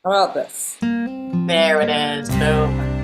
How about this? There it is. Boom.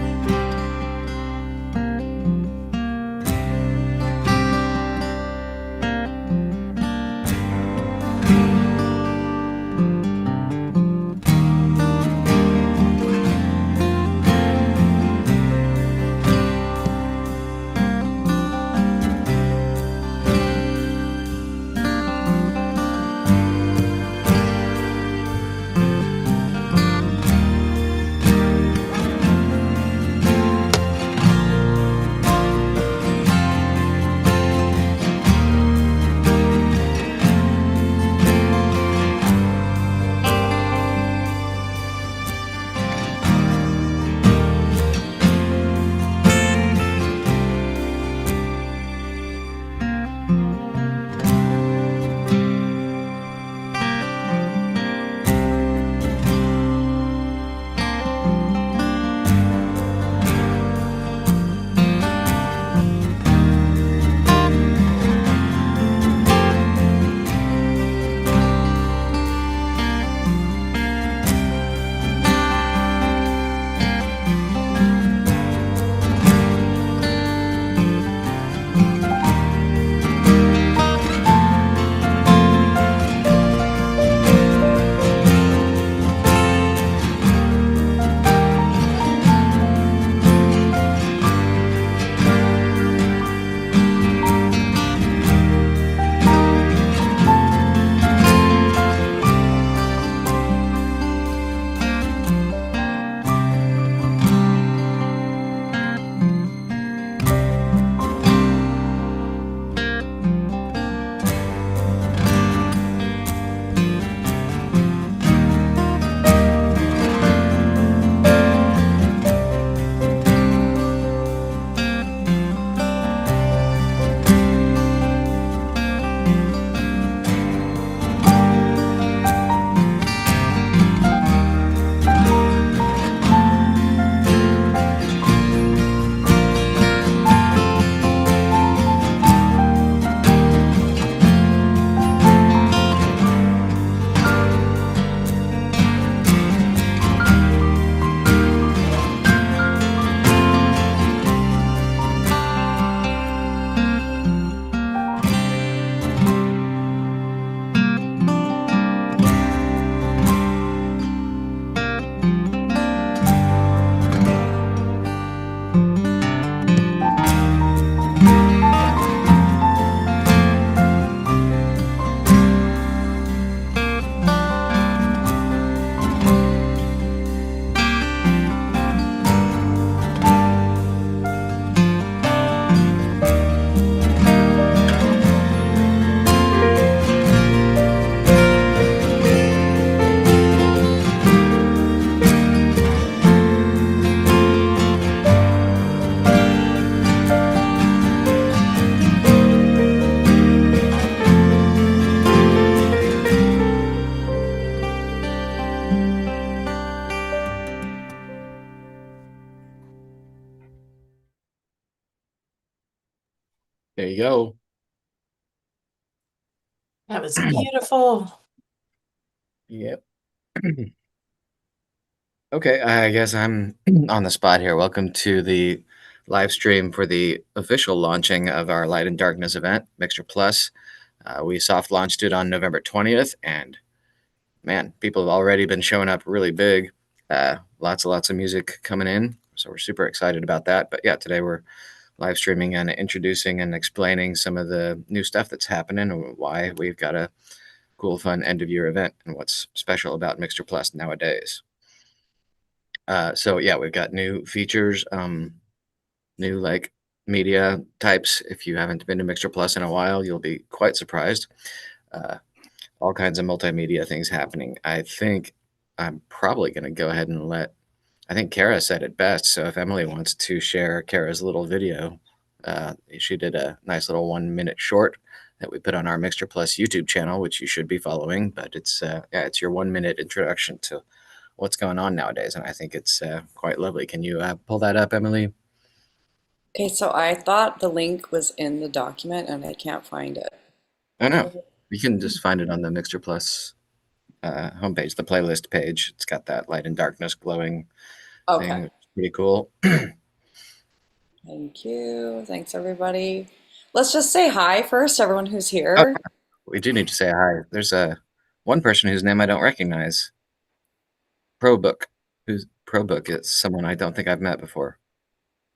There you go. That was beautiful. Yep. Okay, I guess I'm on the spot here. Welcome to the live stream for the official launching of our Light and Darkness event, Mixture Plus. We soft launched it on November 20th, and man, people have already been showing up really big. Lots of music coming in, so we're super excited about that. But yeah, today we're live streaming and introducing and explaining some of the new stuff that's happening and why we've got a cool, fun end of year event and what's special about Mixture Plus nowadays. So yeah, we've got new features, new like media types. If you haven't been to Mixture Plus in a while, you'll be quite surprised. Uh, all kinds of multimedia things happening. I think I'm probably going to go ahead and I think Kara said it best. So if Emily wants to share Kara's little video, she did a nice little 1 minute short that we put on our Mixture Plus YouTube channel, which you should be following. But yeah, it's your 1 minute introduction to what's going on nowadays, and I think it's quite lovely. Can you pull that up, Emily? Okay, so I thought the link was in the document and I can't find it. I know you can just find it on the Mixture Plus homepage, the playlist page. It's got that light and darkness glowing thing. Okay. It's pretty cool. Thank you. Thanks, everybody. Let's just say hi first, everyone who's Oh, here. we do need to say hi. There's one person whose name I don't recognize. ProBook. Who's ProBook? Is someone I don't think I've met before.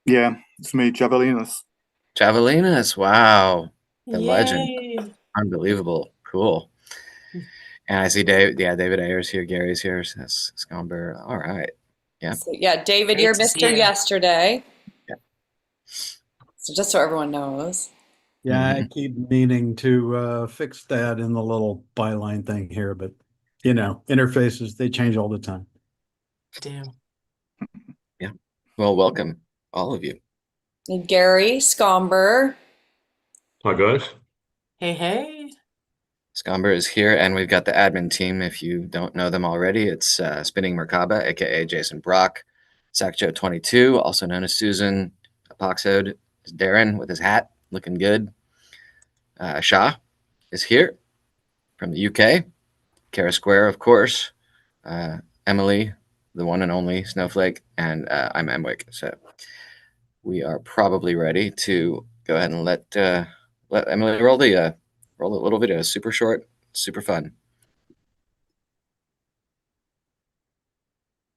Yeah, it's me, Javelinas. Javelinas. Wow. The legend. Yay. Unbelievable. Cool. And I see Dave. Yeah, David Ayers here. Gary's here. Scomber. All right. Yeah. So, yeah, David, Great you're to see Mr. you. Yesterday. Yeah. So just so everyone knows. Yeah, I Mhm. keep meaning to fix that in the little byline thing here, but interfaces, they change all the time. Do. Yeah. Well, welcome, all of you. And Gary Scomber. Hi guys. Hey, hey. Scomber is here, and we've got the admin team. If you don't know them already, it's Spinning Merkaba, aka Jason Brock, Sacjo22, also known as Susan, Apoxode, is Darren with his hat, looking good. Shah is here from the UK. Kara Square, of course. Emily, the one and only Snowflake, and I'm Emwick. So we are probably ready to go ahead and let Emily roll the little video. Super short, super fun.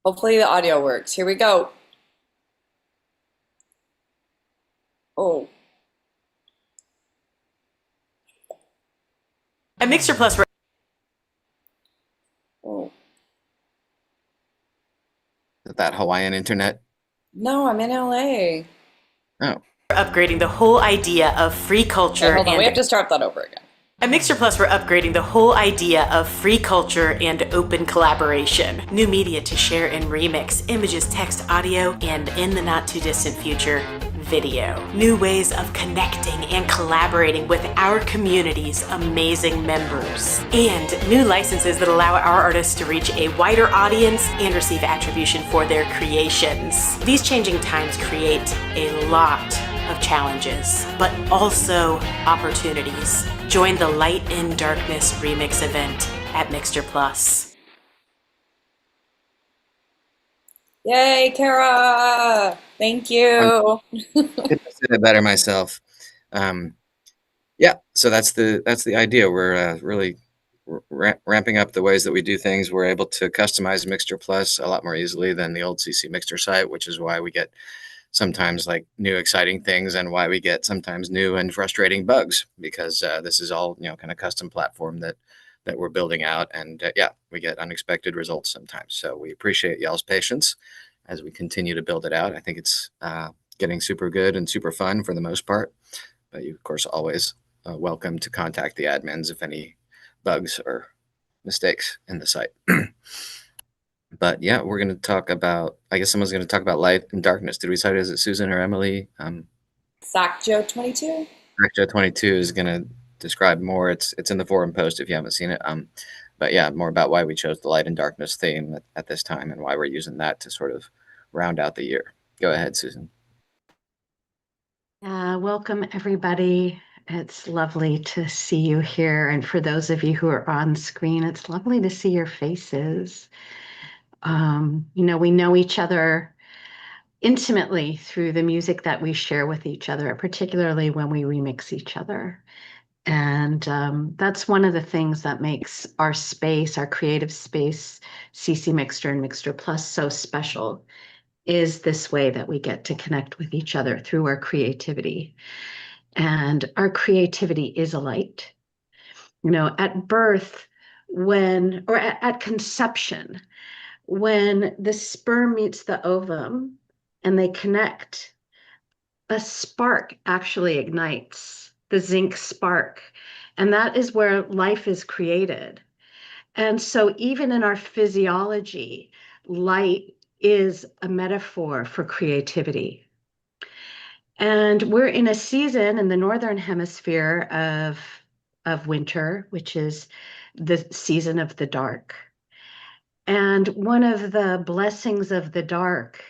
Hopefully the audio works. Here we go. Oh, At MixterPlus, we're oh. That Hawaiian internet. No, I'm in LA. Oh, upgrading the whole idea of free Okay, culture hold on. We have and to start that over again. at MixterPlus, we're upgrading the whole idea of free culture and open collaboration. New media to share and remix, images, text, audio, and in the not too distant future, video. New ways of connecting and collaborating with our community's amazing members. And new licenses that allow our artists to reach a wider audience and receive attribution for their creations. These changing times create a lot of challenges, but also opportunities. Join the Light in Darkness Remix event at MixterPlus. Yay, Kara! Thank you. couldn't have said it better myself. Yeah, so that's the idea. We're really ramping up the ways that we do things. We're able to customize MixterPlus a lot more easily than the old CC Mixter site, which is why we get sometimes like new exciting things and why we get sometimes new and frustrating bugs, because this is all kind of custom platform that we're building out, and yeah, we get unexpected results sometimes. So we appreciate y'all's patience as we continue to build it out. I think it's getting super good and super fun for the most part, but you of course always welcome to contact the admins if any bugs or mistakes in the site. But yeah, we're going to talk about, I guess someone's going to talk about light and darkness. Did we decide, is it Susan or Emily? Sacjo22. Sacjo22 is going to describe more. It's in the forum post if you haven't seen it. But yeah, more about why we chose the light and darkness theme at this time and why we're using that to sort of round out the year. Go ahead, Susan. Welcome, everybody. It's lovely to see you here. And for those of you who are on screen, it's lovely to see your faces. We know each other intimately through the music that we share with each other, particularly when we remix each other. And that's one of the things that makes our space, our creative space, CC Mixter and MixterPlus so special, is this way that we get to connect with each other through our creativity. And our creativity is a light. At birth, at conception, when the sperm meets the ovum and they connect, a spark actually ignites, the zinc spark. And that is where life is created. And so even in our physiology, light is a metaphor for creativity. And we're in a season in the Northern Hemisphere of winter, which is the season of the dark. And one of the blessings of the dark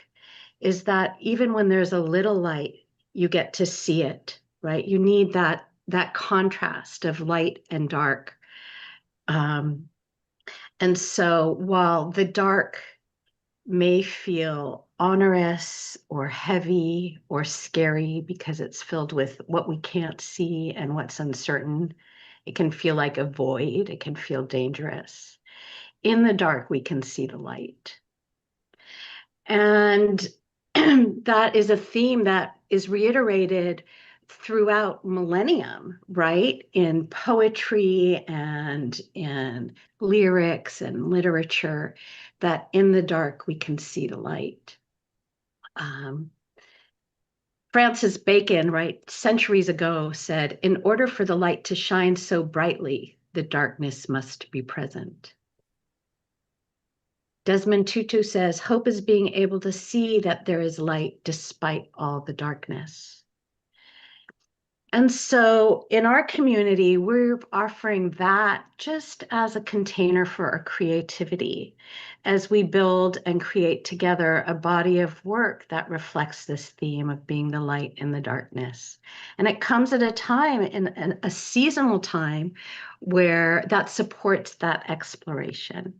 is that even when there's a little light, you get to see it, right? You need that contrast of light and dark. And so while the dark may feel onerous or heavy or scary because it's filled with what we can't see and what's uncertain, it can feel like a void, it can feel dangerous. In the dark, we can see the light. And that is a theme that is reiterated throughout millennium, right? In poetry and in lyrics and literature, that in the dark we can see the light. Francis Bacon, right, centuries ago said, in order for the light to shine so brightly, the darkness must be present. Desmond Tutu says, hope is being able to see that there is light despite all the darkness. And so in our community, we're offering that just as a container for our creativity as we build and create together a body of work that reflects this theme of being the light in the darkness. And it comes at a time, in a seasonal time, where that supports that exploration.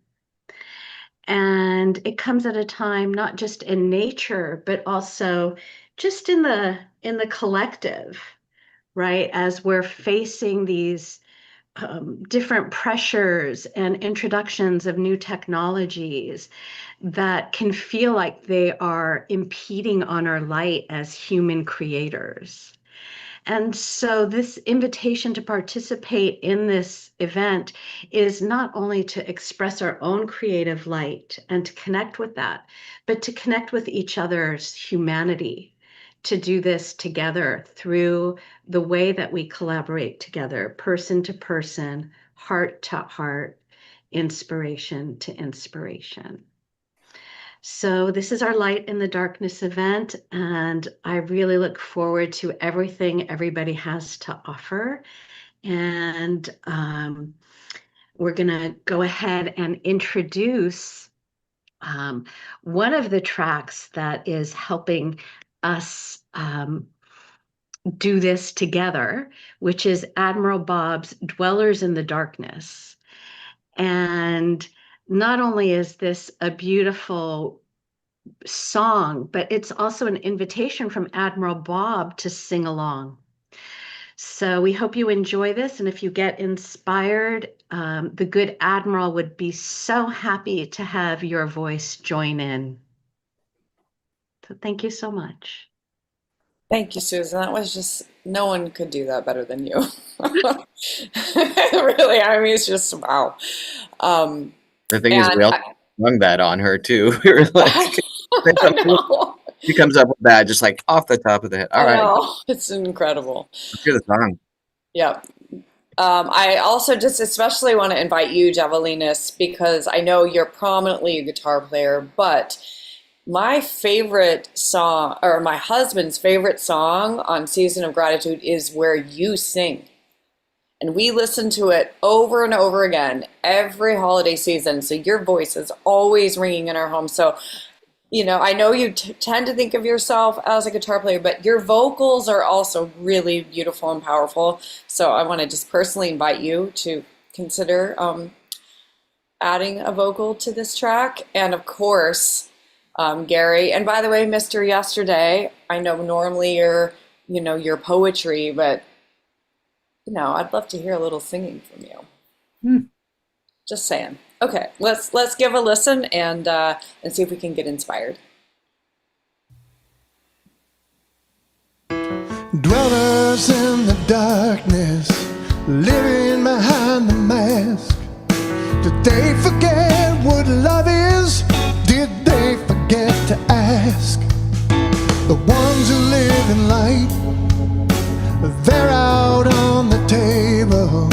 And it comes at a time not just in nature, but also just in the collective, right? As we're facing these different pressures and introductions of new technologies that can feel like they are impeding on our light as human creators. And so this invitation to participate in this event is not only to express our own creative light and to connect with that, but to connect with each other's humanity, to do this together through the way that we collaborate together, person to person, heart to heart, inspiration to inspiration. So this is our Light in the Darkness event, and I really look forward to everything everybody has to offer. And we're going to go ahead and introduce one of the tracks that is helping us do this together, which is Admiral Bob's Dwellers in the Darkness. And not only is this a beautiful song, but it's also an invitation from Admiral Bob to sing along. So we hope you enjoy this, and if you get inspired, the good Admiral would be so happy to have your voice join in. So thank you so much. Thank you, Susan. That was just, no one could do that better than you. Really, I mean, it's just wow. The thing is, we all hung that on her too. We were like, she comes up with that just like off the top of the head. All right, it's incredible. let's hear the song. Yeah. I also just especially want to invite you, Javelinas, because I know you're prominently a guitar player, but my favorite song, or my husband's favorite song on Season of Gratitude, is Where You Sing. And we listen to it over and over again every holiday season. So your voice is always ringing in our home. So, you know, I know you tend to think of yourself as a guitar player, but your vocals are also really beautiful and powerful. So I want to just personally invite you to consider adding a vocal to this track. And of course, Gary, and by the way, Mr. Yesterday, I know normally your poetry, but I'd love to hear a little singing from you. Just saying. Okay, let's give a listen and see if we can get inspired. Dwellers in the darkness, living behind the mask. Did they forget what love is? Did they forget to ask? The ones who live in light, they're out on the table.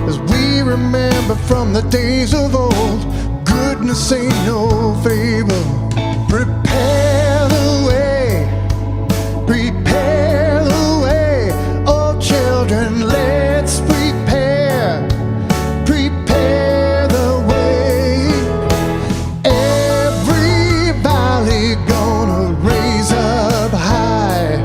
As we remember from the days of old, goodness ain't no fable. Prepare the way, prepare the way. Oh children, let's prepare, prepare the way. Every valley gonna raise up high,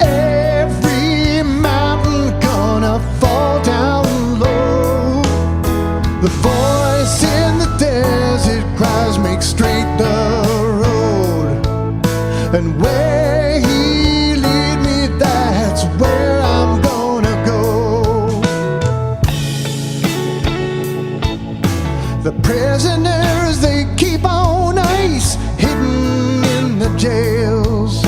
every mountain gonna fall down low. The voice straight the road. And where he lead me, that's where I'm gonna go. The prisoners they keep on ice, hidden in the jails.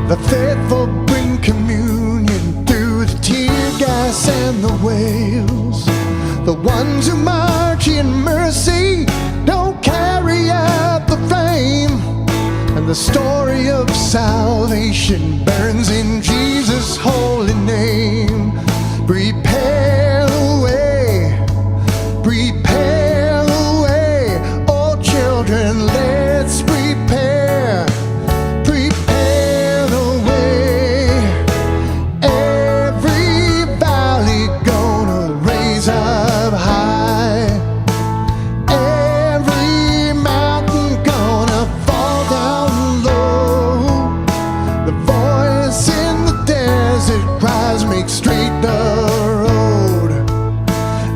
The faithful bring communion through the tear gas and the wails. The ones who march in mercy don't carry out the flame, and the story of salvation burns in Jesus' holy name. Prepare the way, prepare the way, oh children, let's prepare, prepare the way. Every valley gonna raise up high, every mountain gonna fall down low. The voice in the desert cries, make straight the road.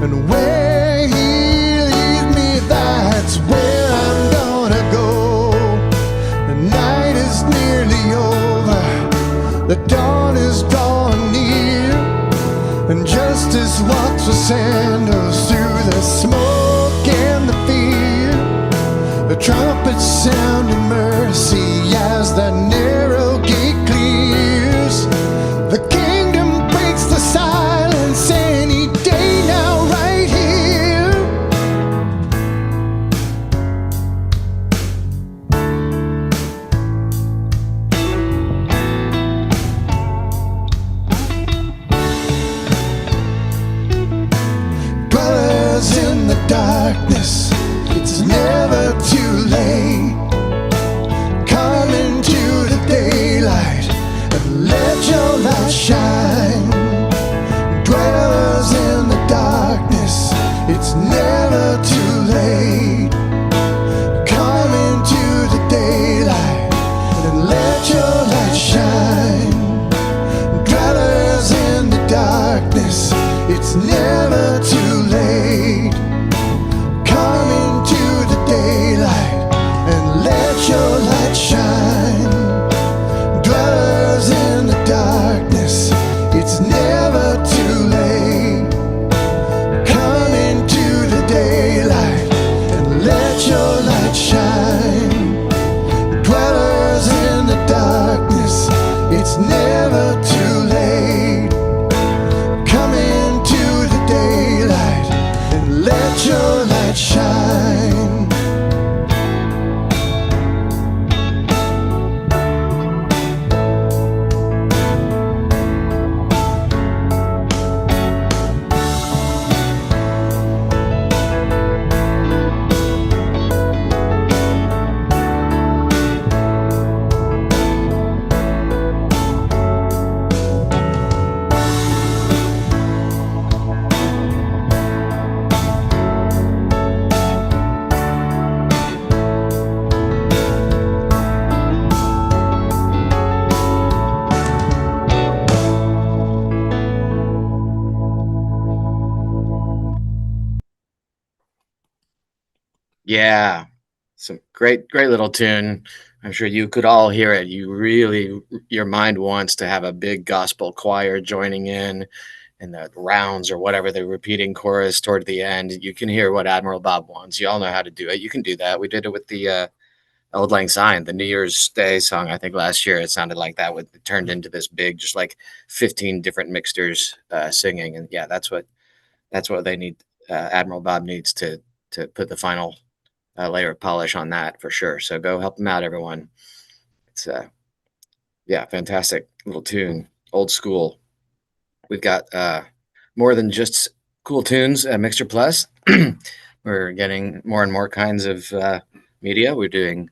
And where he leads me, that's where I'm gonna go. The night is nearly over, the dawn is drawing near, and justice walks with sandals through the smoke and the fear. The trumpets sound in mercy as the narrow gate clears. The kingdom breaks the silence any day now, right here. Dwellers in the darkness, it's never too late. Come into the daylight and let your light shine. Dwellers in the darkness, it's never too late. Come into the daylight and let your light shine. Dwellers in the darkness, it's never too late. Come into the daylight and let your light shine. Dwellers in the darkness, it's never too late. Come into the daylight and let your light shine. Dwellers in the darkness, it's never too late. Come into the daylight and let your light shine. Yeah, some great little tune. I'm sure you could all hear it. You really, your mind wants to have a big gospel choir joining in the rounds or whatever, the repeating chorus toward the end. You can hear what Admiral Bob wants. You all know how to do it. You can do that. We did it with the Old Lang Syne, the New Year's Day song. I think last year it sounded like that. It turned into this big, just like 15 different mixters singing, and yeah, that's what they need. Admiral Bob needs to put the final layer of polish on that for sure. So go help them out, everyone. It's yeah, fantastic little tune, old school. We've got more than just cool tunes at MixterPlus. We're getting more and more kinds of media. We're doing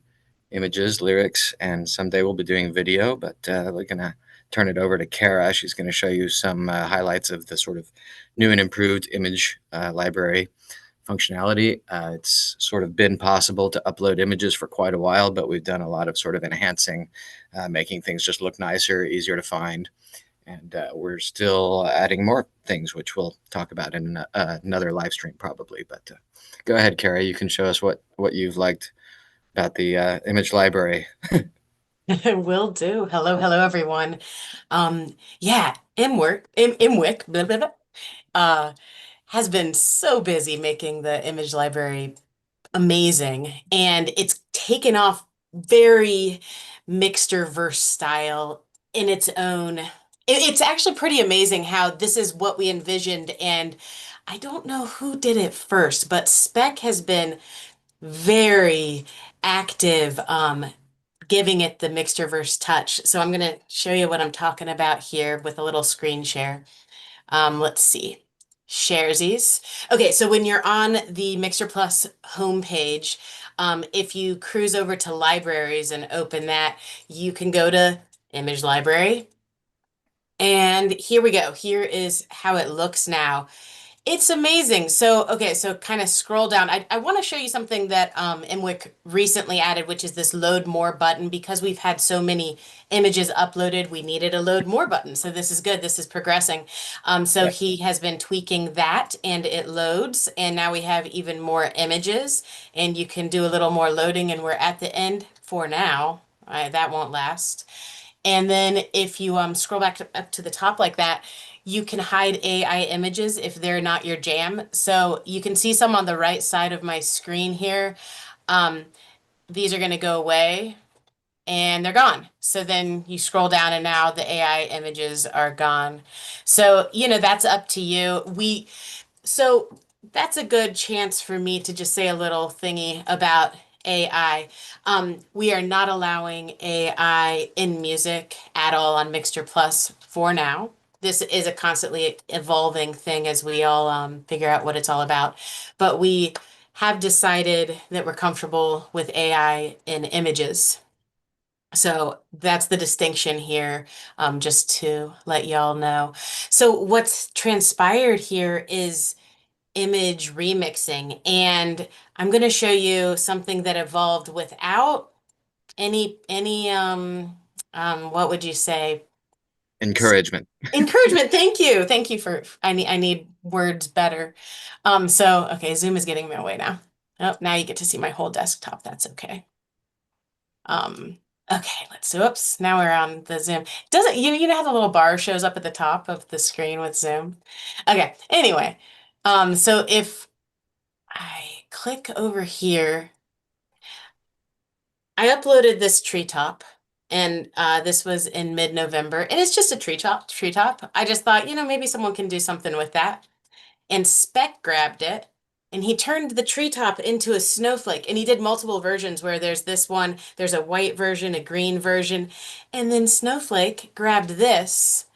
images, lyrics, and someday we'll be doing video, but we're gonna turn it over to Kara. She's going to show you some highlights of the sort of new and improved image library functionality. It's sort of been possible to upload images for quite a while, but we've done a lot of sort of enhancing, making things just look nicer, easier to find. And we're still adding more things, which we'll talk about in another live stream probably. But go ahead, Kara. You can show us what you've liked about the image library. Will do. Hello, hello, everyone. Yeah, Imwick, blah, blah, blah, uh, has been so busy making the image library amazing, and it's taken off very Mixterverse style in its own. It's actually pretty amazing how this is what we envisioned, and I don't know who did it first, but Spec has been very active, giving it the Mixterverse touch. So I'm going to show you what I'm talking about here with a little screen share. Let's see. Sharesies. Okay, so when you're on the MixterPlus homepage, if you cruise over to libraries and open that, you can go to Image Library. And here we go. Here is how it looks now. It's amazing. So, okay, so kind of scroll down. I want to show you something that MWiC recently added, which is this load more button. Because we've had so many images uploaded, we needed a load more button. So this is good. This is progressing. So Yeah. he has been tweaking that and it loads. And now we have even more images and you can do a little more loading and we're at the end for now. That won't last. And then if you scroll back up to the top like that, you can hide AI images if they're not your jam. So you can see some on the right side of my screen here. Um, these are going to go away and they're gone. So then you scroll down and now the AI images are gone. So, that's up to you. So that's a good chance for me to just say a little thingy about AI. We are not allowing AI in music at all on Mixter Plus for now. This is a constantly evolving thing as we all figure out what it's all about. But we have decided that we're comfortable with AI in images. So that's the distinction here, just to let y'all know. So what's transpired here is image remixing, and I'm going to show you something that evolved without any what would you say? Encouragement. Encouragement. Thank you for I need words better. So okay, Zoom is getting in my way now. Oh, now you get to see my whole desktop. That's okay. Um, okay, oops, now we're on the Zoom. Doesn't you know how the little bar shows up at the top of the screen with Zoom? Okay, anyway, so if I click over here, I uploaded this treetop, and this was in mid-November, and it's just a treetop. I just thought, maybe someone can do something with that. And Spec grabbed it, and he turned the treetop into a snowflake, and he did multiple versions where there's this one, there's a white version, a green version, and then Snowflake grabbed this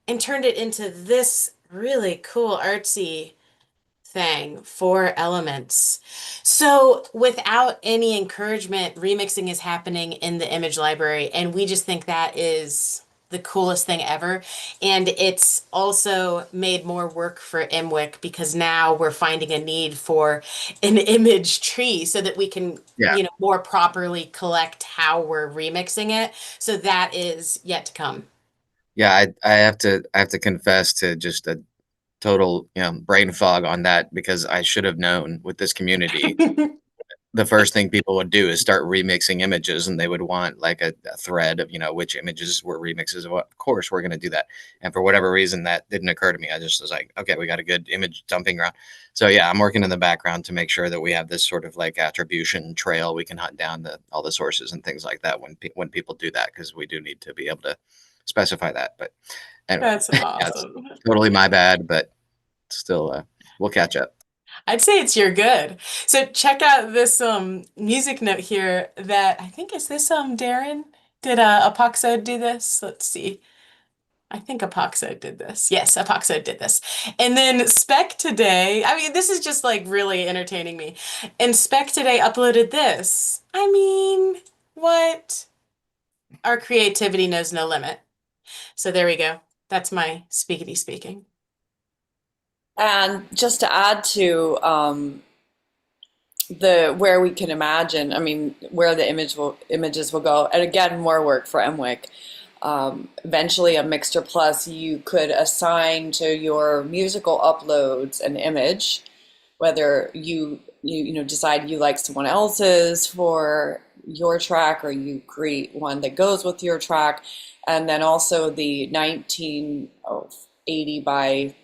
and turned it into this really cool artsy thing, 4 elements. So without any encouragement, remixing is happening in the image library, and we just think that is the coolest thing ever. And it's also made more work for MWiC because now we're finding a need for an image tree so that we can, Yeah. more properly collect how we're remixing it. So that is yet to come. Yeah, I have to confess to just a total, brain fog on that because I should have known with this community. The first thing people would do is start remixing images and they would want like a thread of, which images were remixes of what. Of course, we're going to do that. And for whatever reason, that didn't occur to me. I just was like, okay, we got a good image dumping ground. So yeah, I'm working in the background to make sure that we have this sort of like attribution trail. We can hunt down all the sources and things like that when people do that, because we do need to be able to specify that. But anyway, That's yeah, it's awesome. totally my bad, but still, we'll catch up. I'd say it's your good. So check out this music note here that I think is this Darren? Did Apoxo do this? Let's see. I think Apoxo did this. Yes, Apoxo did this. And then Spec Today, I mean, this is just like really entertaining me. And Spec Today uploaded this. I mean, what? Our creativity knows no limit. So there we go. That's my speakity speaking. And just to add to the where we can imagine, I mean, where the images will go, and again, more work for MWiC. Eventually, on Mixter Plus, you could assign to your musical uploads an image, whether you decide you like someone else's for your track or you create one that goes with your track. And then also the 1980 by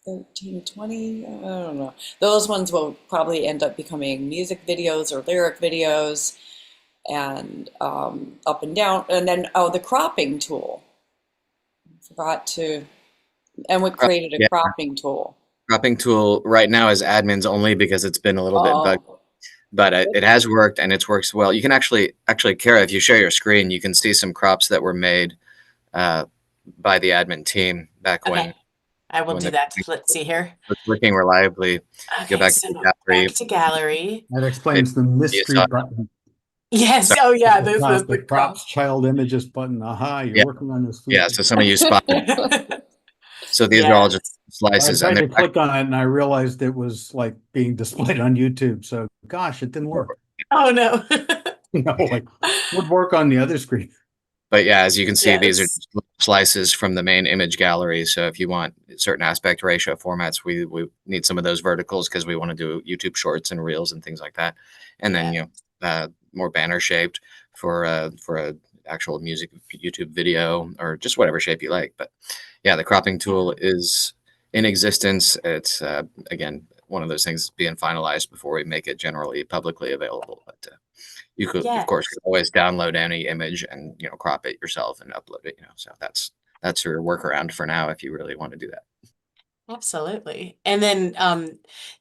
1320, I don't know. Those ones will probably end up becoming music videos or lyric videos and up and down. And then, oh, the cropping tool. Forgot to, and we created a Yeah, cropping tool. cropping tool right now is admins only because it's been a little bit buggy, Oh, but it has worked and it works well. You can actually, Kara, if you share your screen, you can see some crops that were made uh, by the admin team back Okay, I will when do the that. Let's see here. was working reliably. Go Okay, back to so the back gallery. to gallery. That Maybe explains the you mystery saw, button. Yes. sorry. Oh, yeah. This was The the props child images button. Aha, you're Yeah, working on this yeah. food. So some of you spotted. So these are all just Yes. I slices, and tried they're to click on it and I realized it was like being displayed on YouTube. So gosh, it didn't work. Oh, no. Like would work on the other screen. But yeah, as you can see, these are Yes. just slices from the main image gallery. So if you want certain aspect ratio formats, we need some of those verticals because we want to do YouTube shorts and reels and things like that. And then more banner shaped for a actual music YouTube video or just whatever shape you like. But yeah, the cropping tool is in existence. It's again one of those things being finalized before we make it generally publicly available. But you could, of course, Yes. always download any image and crop it yourself and upload it. So that's your workaround for now if you really want to do that. Absolutely. And then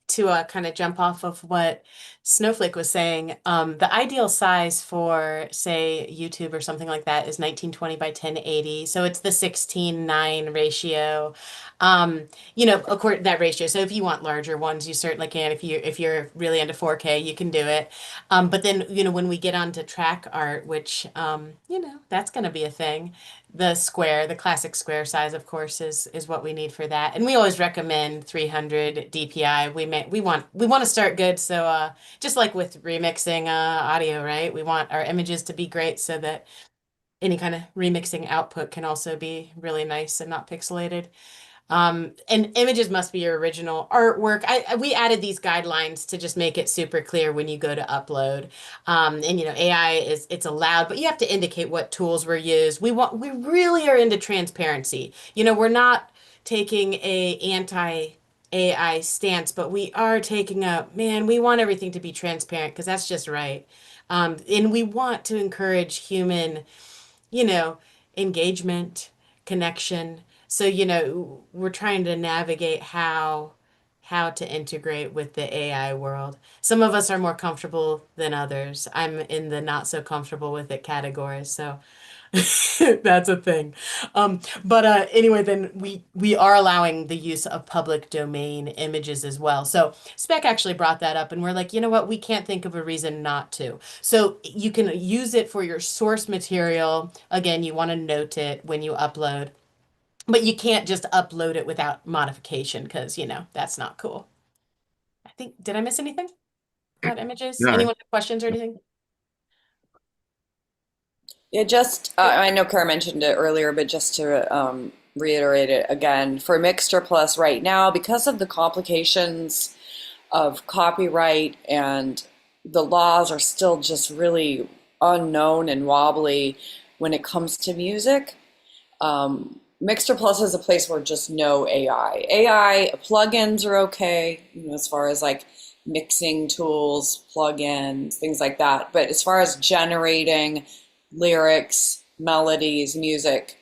to kind of jump off of what Snowflake was saying, the ideal size for, say, YouTube or something like that is 1920 by 1080. So it's the 16:9 ratio. Of course, that ratio. So if you want larger ones, you certainly can. If you're really into 4K, you can do it. But then, when we get onto track art, which that's going to be a thing. The classic square size, of course, is what we need for that. And we always recommend 300 DPI. We want to start good. So just like with remixing audio, right? We want our images to be great so that any kind of remixing output can also be really nice and not pixelated. And images must be your original artwork. We added these guidelines to just make it super clear when you go to upload. And AI it's allowed, but you have to indicate what tools were used. We really are into transparency. We're not taking a anti AI stance, but we are taking we want everything to be transparent because that's just right. And we want to encourage human you know, engagement, connection. So, we're trying to navigate how to integrate with the AI world. Some of us are more comfortable than others. I'm in the not so comfortable with it category, so that's a thing. But anyway, then we are allowing the use of public domain images as well. So Spec actually brought that up, and we're like, you know what? We can't think of a reason not to. So you can use it for your source material. Again, you want to note it when you upload, but you can't just upload it without modification because that's not cool. I think, did I miss anything about images? No, Anyone have questions or anything? Yeah, just I know Kara mentioned it earlier, but just to reiterate it again, for MixterPlus right now, because of the complications of copyright and the laws are still just really unknown and wobbly when it comes to music. MixterPlus is a place where just no AI. AI plugins are okay, as far as like mixing tools, plugins, things like that. But as far as generating lyrics, melodies, music,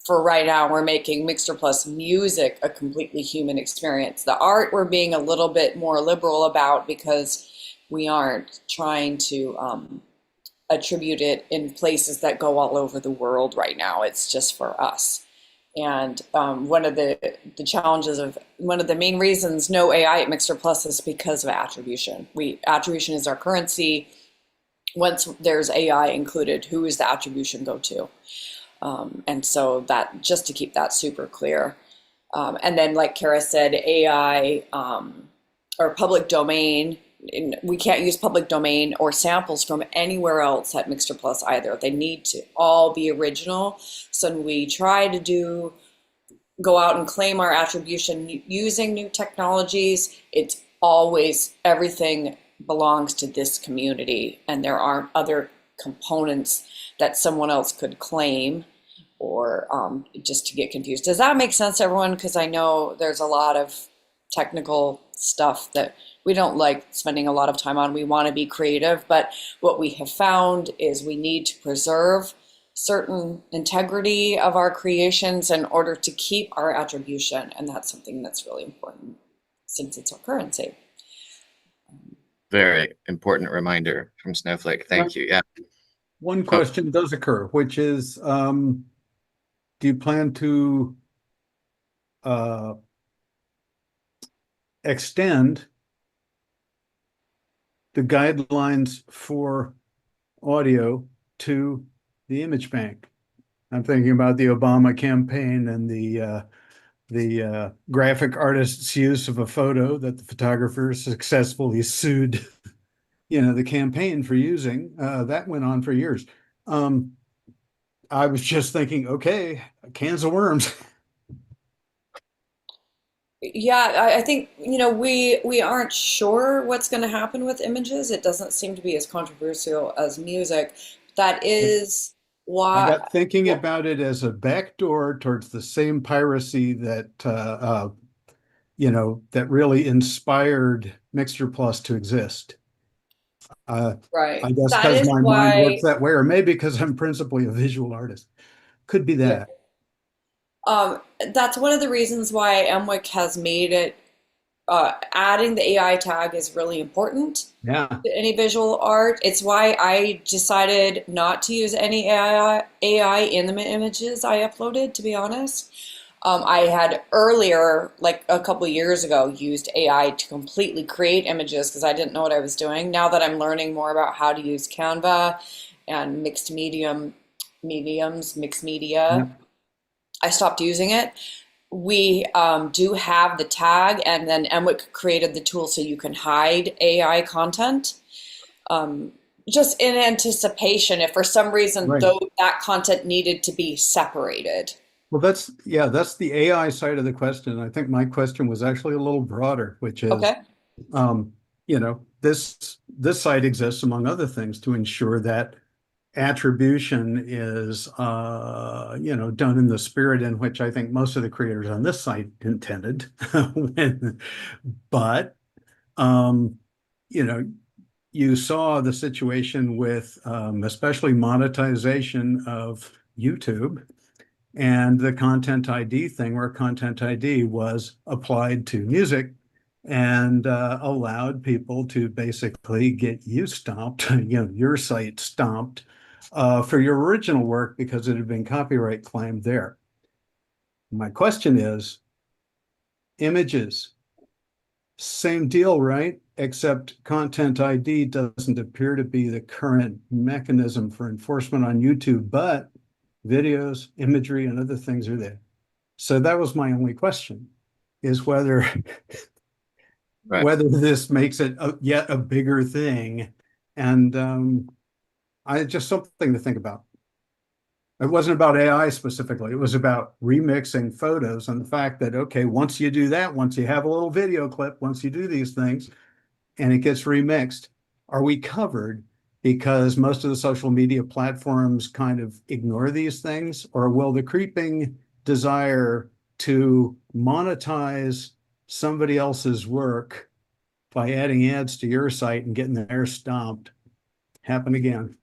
for right now, we're making MixterPlus music a completely human experience. The art we're being a little bit more liberal about because we aren't trying to attribute it in places that go all over the world right now. It's just for us. And one of the challenges of one of the main reasons no AI at MixterPlus is because of attribution. Attribution is our currency. Once there's AI included, who is the attribution go to? And so that just to keep that super clear. And then, like Kara said, AI or public domain. We can't use public domain or samples from anywhere else at MixterPlus either. They need to all be original. So when we try to go out and claim our attribution using new technologies, it's always everything belongs to this community and there aren't other components that someone else could claim or just to get confused. Does that make sense, everyone? Because I know there's a lot of technical stuff that we don't like spending a lot of time on. We want to be creative, but what we have found is we need to preserve certain integrity of our creations in order to keep our attribution, and that's something that's really important since it's our currency. Very important reminder from Snowflake. Thank you. Yeah. One question does occur, which is, do you plan to extend the guidelines for audio to the image bank? I'm thinking about the Obama campaign and the graphic artist's use of a photo that the photographer successfully sued, the campaign for using. That went on for years. I was just thinking, okay, cans of worms. Yeah, I think, we aren't sure what's going to happen with images. It doesn't seem to be as controversial as music. That is I why, got thinking about it as a backdoor towards the same piracy that that really inspired MixterPlus to exist. right. I guess That because is my mind works why, that way, or maybe because I'm principally a visual artist. Could be yeah. that. That's one of the reasons why MWIC has made it, adding the AI tag is really important Yeah. to any visual art. It's why I decided not to use any AI in the images I uploaded, to be honest. I had earlier, like a couple years ago, used AI to completely create images because I didn't know what I was doing. Now that I'm learning more about how to use Canva and mixed media, Yep. I stopped using it. We do have the tag, and then MWIC created the tool so you can hide AI content. Just in anticipation, if for some reason Right. though that content needed to be separated. Well, that's the AI side of the question. I think my question was actually a little broader, which is, Okay. this site exists among other things to ensure that attribution is done in the spirit in which I think most of the creators on this site intended. But um, you know, you saw the situation with especially monetization of YouTube and the content ID thing, where content ID was applied to music and allowed people to basically get you stomped, your site stomped for your original work because it had been copyright claimed there. My question is, images, same deal, right? Except content ID doesn't appear to be the current mechanism for enforcement on YouTube, but videos, imagery, and other things are there. So that was my only question, is whether Right. whether this makes it yet a bigger thing. And I just something to think about. It wasn't about AI specifically. It was about remixing photos and the fact that, okay, once you do that, once you have a little video clip, once you do these things and it gets remixed, are we covered? Because most of the social media platforms kind of ignore these things, or will the creeping desire to monetize somebody else's work by adding ads to your site and getting their stomped happen again?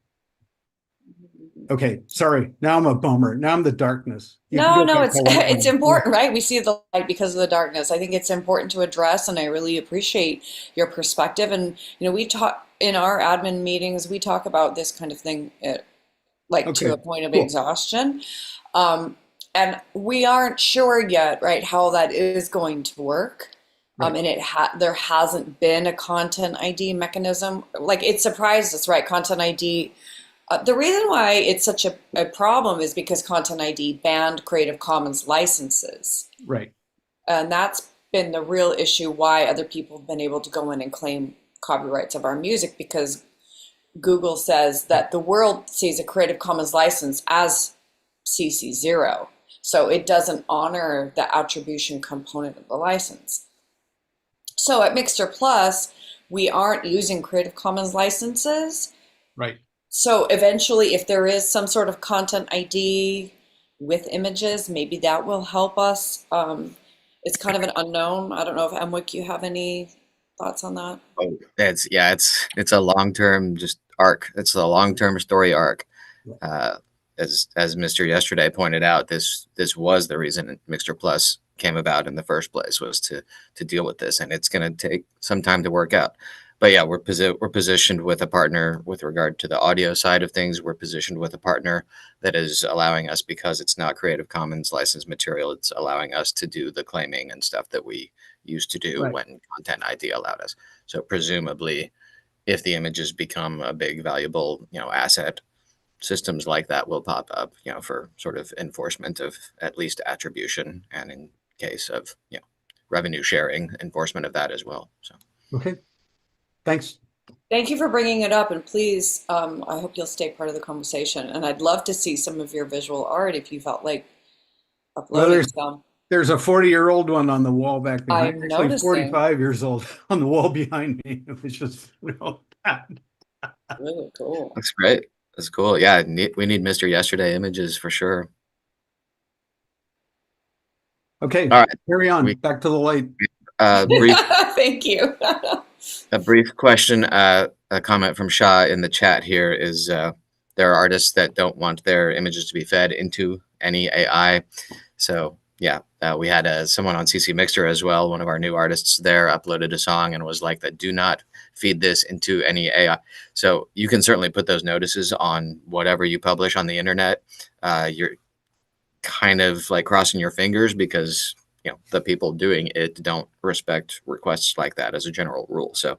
Okay, sorry. Now I'm a bummer. Now I'm the darkness. You can No, go no, back it's to light it's mode. Yeah. important, right? We see the light because of the darkness. I think it's important to address, and I really appreciate your perspective. And we talk in our admin meetings, we talk about this kind of thing, like to Okay, a point of cool. exhaustion. Um, and we aren't sure yet, right, how that is going to work. Right. And there hasn't been a content ID mechanism. Like it surprised us, right? Content ID. The reason why it's such a problem is because Content ID banned Creative Commons licenses. Right. And that's been the real issue why other people have been able to go in and claim copyrights of our music, because Google says that the world sees a Creative Commons license as CC0. So it doesn't honor the attribution component of the license. So at Mixter Plus, we aren't using Creative Commons licenses. Right. So eventually, if there is some sort of content ID with images, maybe that will help us. It's kind of an unknown. I don't know if Emwick, you have any thoughts on that? Oh, it's a long-term just arc. It's a long-term story arc. Uh, as Mr. Yesterday pointed out, this was the reason Mixter Plus came about in the first place, was to deal with this, and it's going to take some time to work out. But yeah, we're positioned with a partner with regard to the audio side of things. We're positioned with a partner that is allowing us, because it's not Creative Commons licensed material, it's allowing us to do the claiming and stuff that we used to do Right. when Content ID allowed us. So presumably, if the images become a big valuable, asset, systems like that will pop up, for sort of enforcement of at least attribution, and in case of, revenue sharing, enforcement of that as well. So Okay. Thanks. Thank you for bringing it up, and please, I hope you'll stay part of the conversation. And I'd love to see some of your visual art if you felt like Well, uploading some. there's a 40-year-old one on the wall back behind. I'm Actually, noticing. 45 years old on the wall behind me. It was just bad. Really cool. looks great. That's cool. Yeah, we need Mr. Yesterday images for sure. Okay, All right. carry on. Back to the light. Brief Thank you. A brief question, a comment from Shah in the chat here is, there are artists that don't want their images to be fed into any AI. So yeah, we had someone on CC Mixter as well. One of our new artists there uploaded a song and was like, that do not feed this into any AI. So you can certainly put those notices on whatever you publish on the internet. You're kind of like crossing your fingers, because the people doing it don't respect requests like that as a general rule. So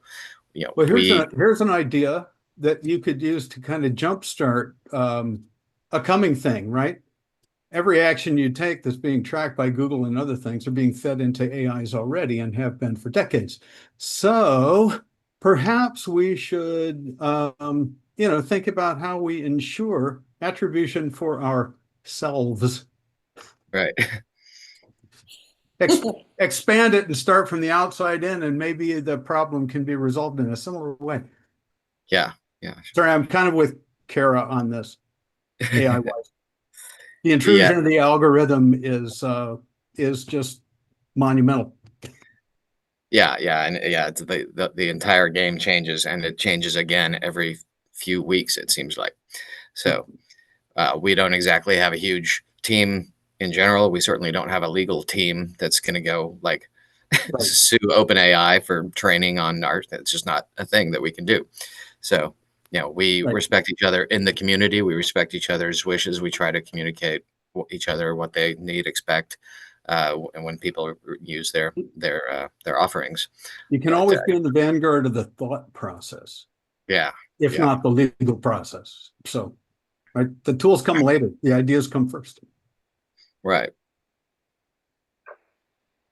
Well, here's an idea that you could use to kind of jumpstart a coming thing, right? Every action you take that's being tracked by Google and other things are being fed into AIs already and have been for decades. So perhaps we should, think about how we ensure attribution for ourselves. right. Expand it and start from the outside in, and maybe the problem can be resolved in a similar way. Yeah. Sorry, I'm kind of with Kara on this AI wise. The intrusion of the algorithm is just monumental. Yeah, and it's the entire game changes, and it changes again every few weeks, it seems like. So we don't exactly have a huge team in general. We certainly don't have a legal team that's going to go like sue OpenAI for training on art. That's just not a thing that we can do. So we respect each other in the community. We respect each other's wishes. We try to communicate each other what they need, expect, and when people use their offerings. You can always be in the vanguard of the thought process. Yeah. If not the legal process. So, right, the tools come later. The ideas come first. Right.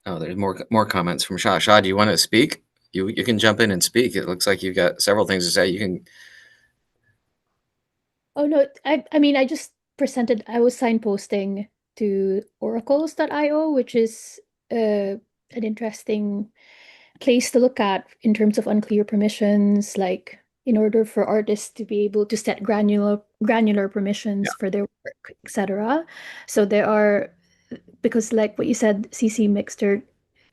Oh, there's more comments from Shah. Shah, do you want to speak? You can jump in and speak. It looks like you've got several things to say. You can. Oh no, I mean I just presented, I was signposting to oracles.io, which is an interesting place to look at in terms of unclear permissions, like in order for artists to be able to set granular permissions for their work, etc. So there are, because like what you said, CC Mixter,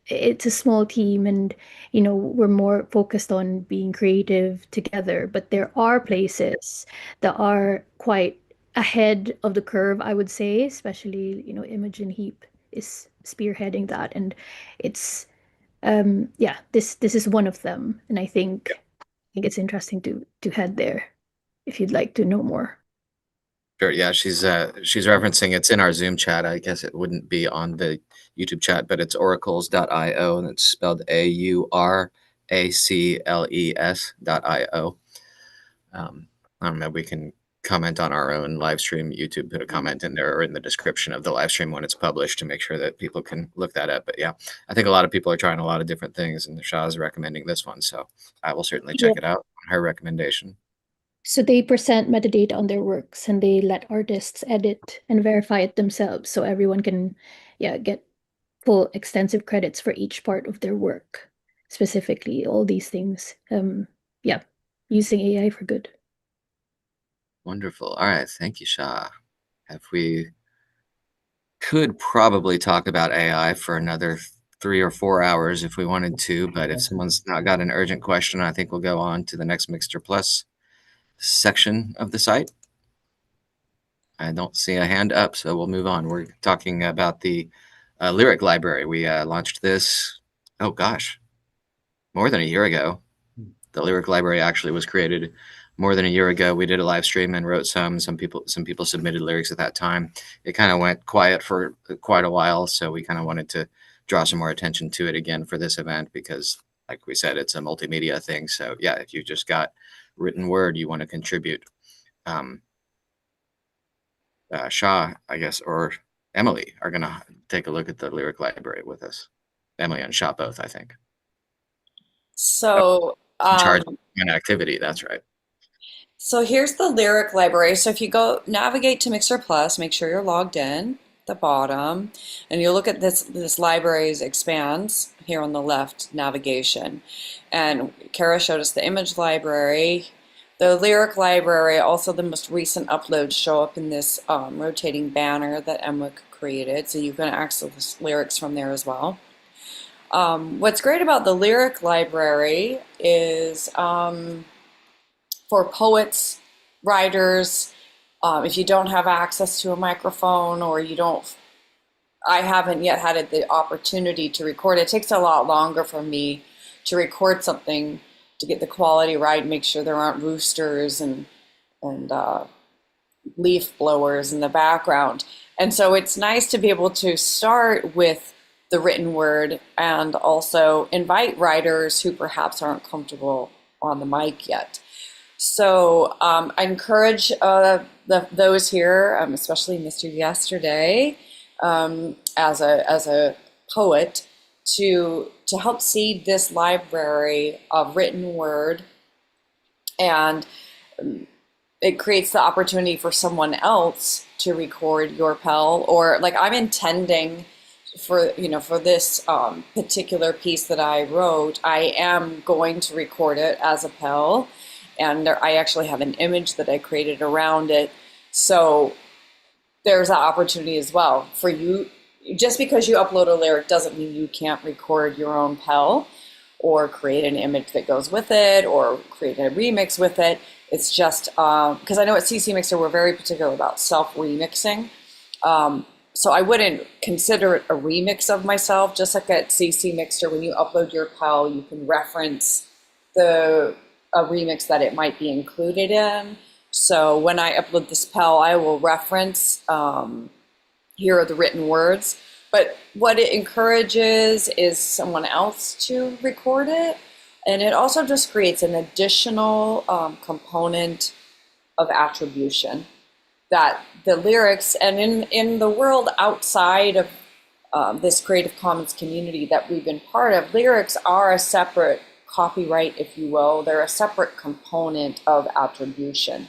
it's a small team, and we're more focused on being creative together, but there are places that are quite ahead of the curve, I would say, especially Imogen Heap is spearheading that, and it's this is one of them, and I think it's interesting to head there if you'd like to know more. Sure. Yeah, she's referencing, it's in our Zoom chat. I guess it wouldn't be on the YouTube chat, but it's oracles.io, and it's spelled AURACLES.io. I don't know, we can comment on our own live stream. YouTube, put a comment in there or in the description of the live stream when it's published to make sure that people can look that up. But yeah, I think a lot of people are trying a lot of different things, and Shah is recommending this one. So I will certainly check it out on her recommendation. So they present metadata on their works, and they let artists edit and verify it themselves, so everyone can get full extensive credits for each part of their work. specifically, all these things. Yeah, using AI for good. Wonderful. All right. Thank you, Shah. If we could probably talk about AI for another 3 or 4 hours if we wanted to, but if someone's not got an urgent question, I think we'll go on to the next MixterPlus section of the site. I don't see a hand up, so we'll move on. We're talking about the lyric library. We launched this, oh gosh, more than a year ago. The lyric library actually was created more than a year ago. We did a live stream and wrote some people submitted lyrics at that time. It kind of went quiet for quite a while, so we kind of wanted to draw some more attention to it again for this event because, like we said, it's a multimedia thing. So yeah, if you just got written word you want to contribute, Shah, I guess, or Emily are going to take a look at the lyric library with us. Emily and Shah both, I think. So, In charge of an activity, that's right. so here's the lyric library. So if you go navigate to MixterPlus, make sure you're logged in at the bottom, and you look at this libraries expands here on the left navigation. And Kara showed us the image library. The lyric library, also the most recent uploads show up in this rotating banner that Emma created, so you can access lyrics from there as well. What's great about the lyric library is for poets, writers, if you don't have access to a microphone or you don't, I haven't yet had the opportunity to record. It takes a lot longer for me to record something to get the quality right, make sure there aren't roosters and leaf blowers in the background. And so it's nice to be able to start with the written word and also invite writers who perhaps aren't comfortable on the mic yet. So I encourage those here, especially Mr. Yesterday, as a poet, to help seed this library of written word, and it creates the opportunity for someone else to record your PEL, or like I'm intending for this particular piece that I wrote, I am going to record it as a PEL, and I actually have an image that I created around it. So there's that opportunity as well for you. Just because you upload a lyric doesn't mean you can't record your own PEL or create an image that goes with it or create a remix with it. It's just because I know at CC Mixer we're very particular about self-remixing. So I wouldn't consider it a remix of myself. Just like at CC Mixer, when you upload your PEL, you can reference a remix that it might be included in. So when I upload this PEL, I will reference, here are the written words. But what it encourages is someone else to record it. And it also just creates an additional component of attribution that the lyrics, and in the world outside of this Creative Commons community that we've been part of, lyrics are a separate copyright, if you will. They're a separate component of attribution.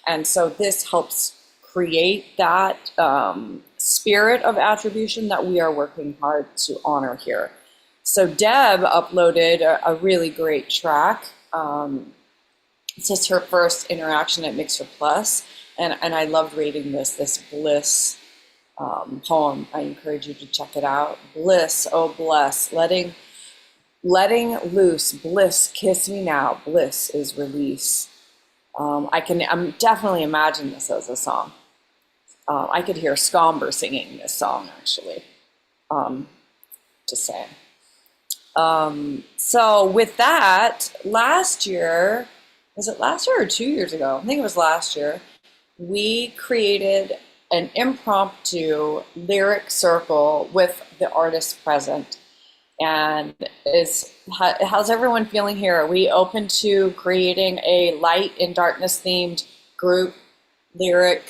And so this helps create that spirit of attribution that we are working hard to honor here. So Deb uploaded a really great track. It's just her first interaction at MixterPlus, and I loved reading this Bliss poem. I encourage you to check it out. Bliss, oh bless, letting loose, bliss, kiss me now, bliss is release. I'm definitely imagine this as a song. I could hear Scomber singing this song, actually. Just saying. So with that, last year, was it last year or 2 years ago? I think it was last year. We created an impromptu lyric circle with the artists present. And how's everyone feeling here? Are we open to creating a light and darkness themed group lyric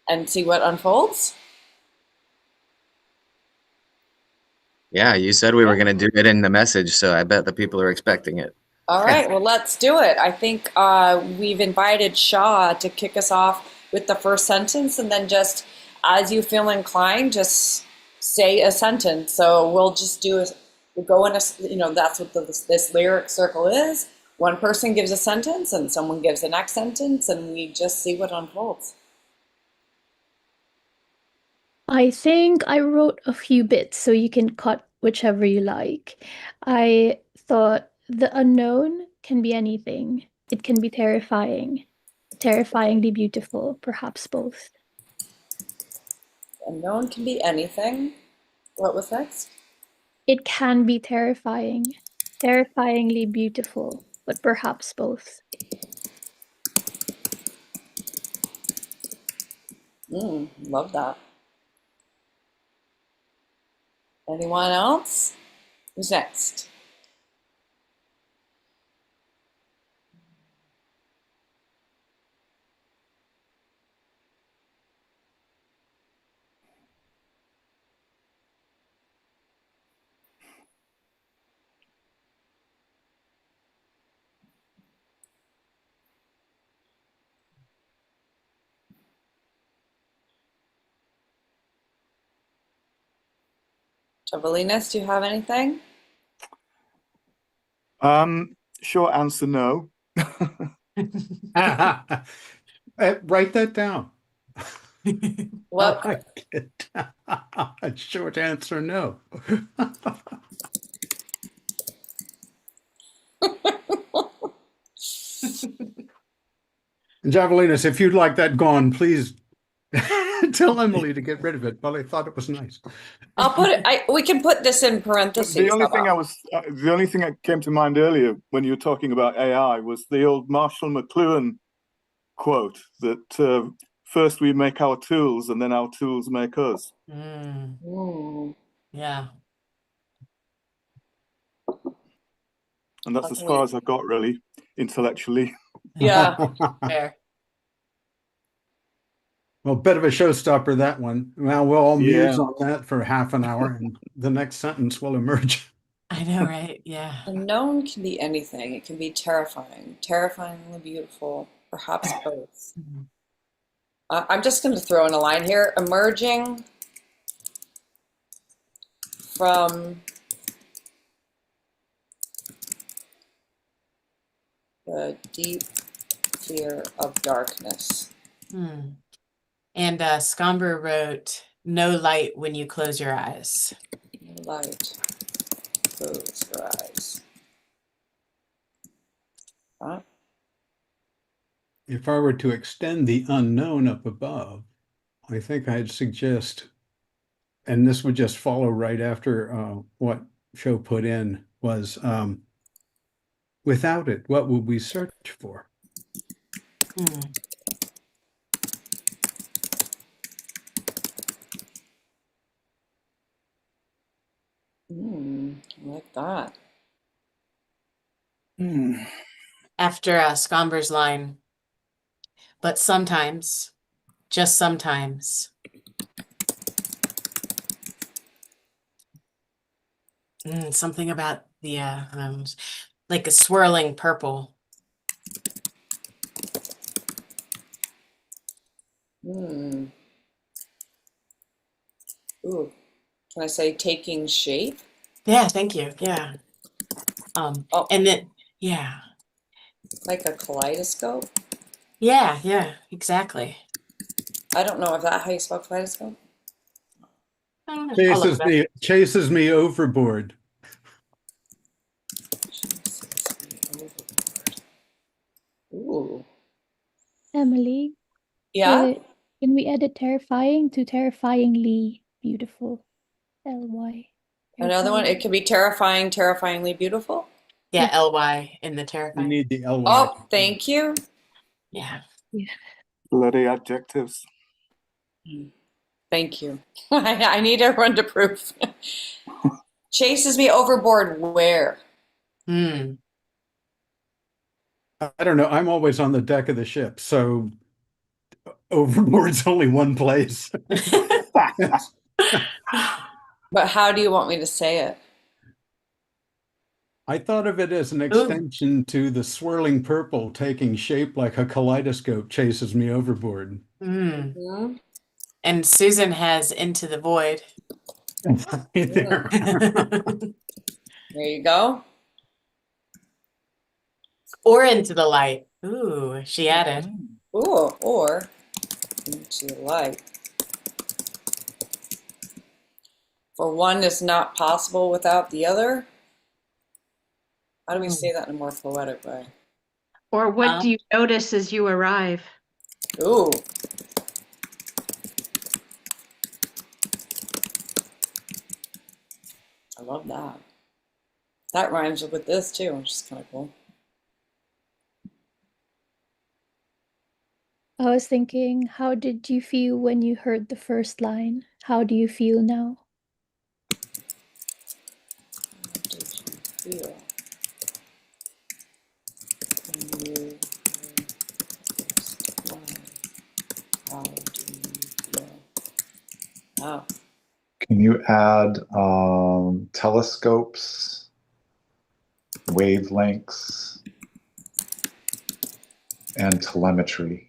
and see what unfolds? Yeah, you said we were going to do it in the message, so I bet the people are expecting it. All right, well, let's do it. I think we've invited Shah to kick us off with the first sentence, and then just as you feel inclined, just say a sentence. So we'll just do We go in that's what this lyric circle is. One person gives a sentence and someone gives the next sentence, and we just see what unfolds. I think I wrote a few bits, so you can cut whichever you like. I thought the unknown can be anything. It can be terrifying, terrifyingly beautiful, perhaps both. Unknown can be anything. What was next? It can be terrifying, terrifyingly beautiful, but perhaps both. Love that. Anyone else? Who's next? Javelinas, do you have anything? Short answer, no. Write that down. What? I like it. Short answer, no. Javelinas, if you'd like that gone, please tell Emily to get rid of it. But I thought it was nice. I'll put it. We can put this in parentheses. The only How thing about? the only thing that came to mind earlier when you were talking about AI was the old Marshall McLuhan quote that first we make our tools and then our tools make us. Yeah. And that's as far as I got, really, intellectually. Yeah. Fair. Well, bit of a showstopper, that one. Well, we'll all Yeah. muse on that for half an hour, and the next sentence will emerge. I know, right? Yeah. Unknown can be anything. It can be terrifying, terrifyingly beautiful, perhaps both. I'm just going to throw in a line here. Emerging from the deep fear of darkness. And Scomber wrote, "No light when you close your eyes." No light. Close your eyes. Huh? If I were to extend the unknown up above, I think I'd suggest, and this would just follow right after what Show put in, was without it, what would we search for? I like that. After Scomber's line, but sometimes, just sometimes. Something about the like a swirling purple. Ooh, can I say taking shape? Yeah, thank you. Yeah. And then, yeah. Like a kaleidoscope? Yeah, exactly. I don't know if that's how you spell kaleidoscope. I don't know. I'll look it up. Chases me overboard. Ooh. Emily, Yeah? can we edit terrifying to terrifyingly beautiful? LY. Another one. It could be terrifying, terrifyingly beautiful. Yeah, LY in the We terrifying. need the LY. Oh, thank you. Yeah. Bloody adjectives. Thank you. I need everyone to prove. Chases me overboard where? I don't know. I'm always on the deck of the ship, so overboard's only one place. But how do you want me to say it? I thought of it as an extension to the swirling purple taking shape like a kaleidoscope chases me overboard. Hmm? And Susan has Into the Void. There. There you go. Or into the light. Ooh, she added. Ooh, or into the light. For one is not possible without the other. How do we say that in a more poetic way? Or what do you notice as you arrive? Ooh. I love that. That rhymes with this too, which is kind of cool. I was thinking, how did you feel when you heard the first line? How do you feel now? How did you feel when you heard the first line? How do you feel now? Can you add telescopes, wavelengths, and telemetry?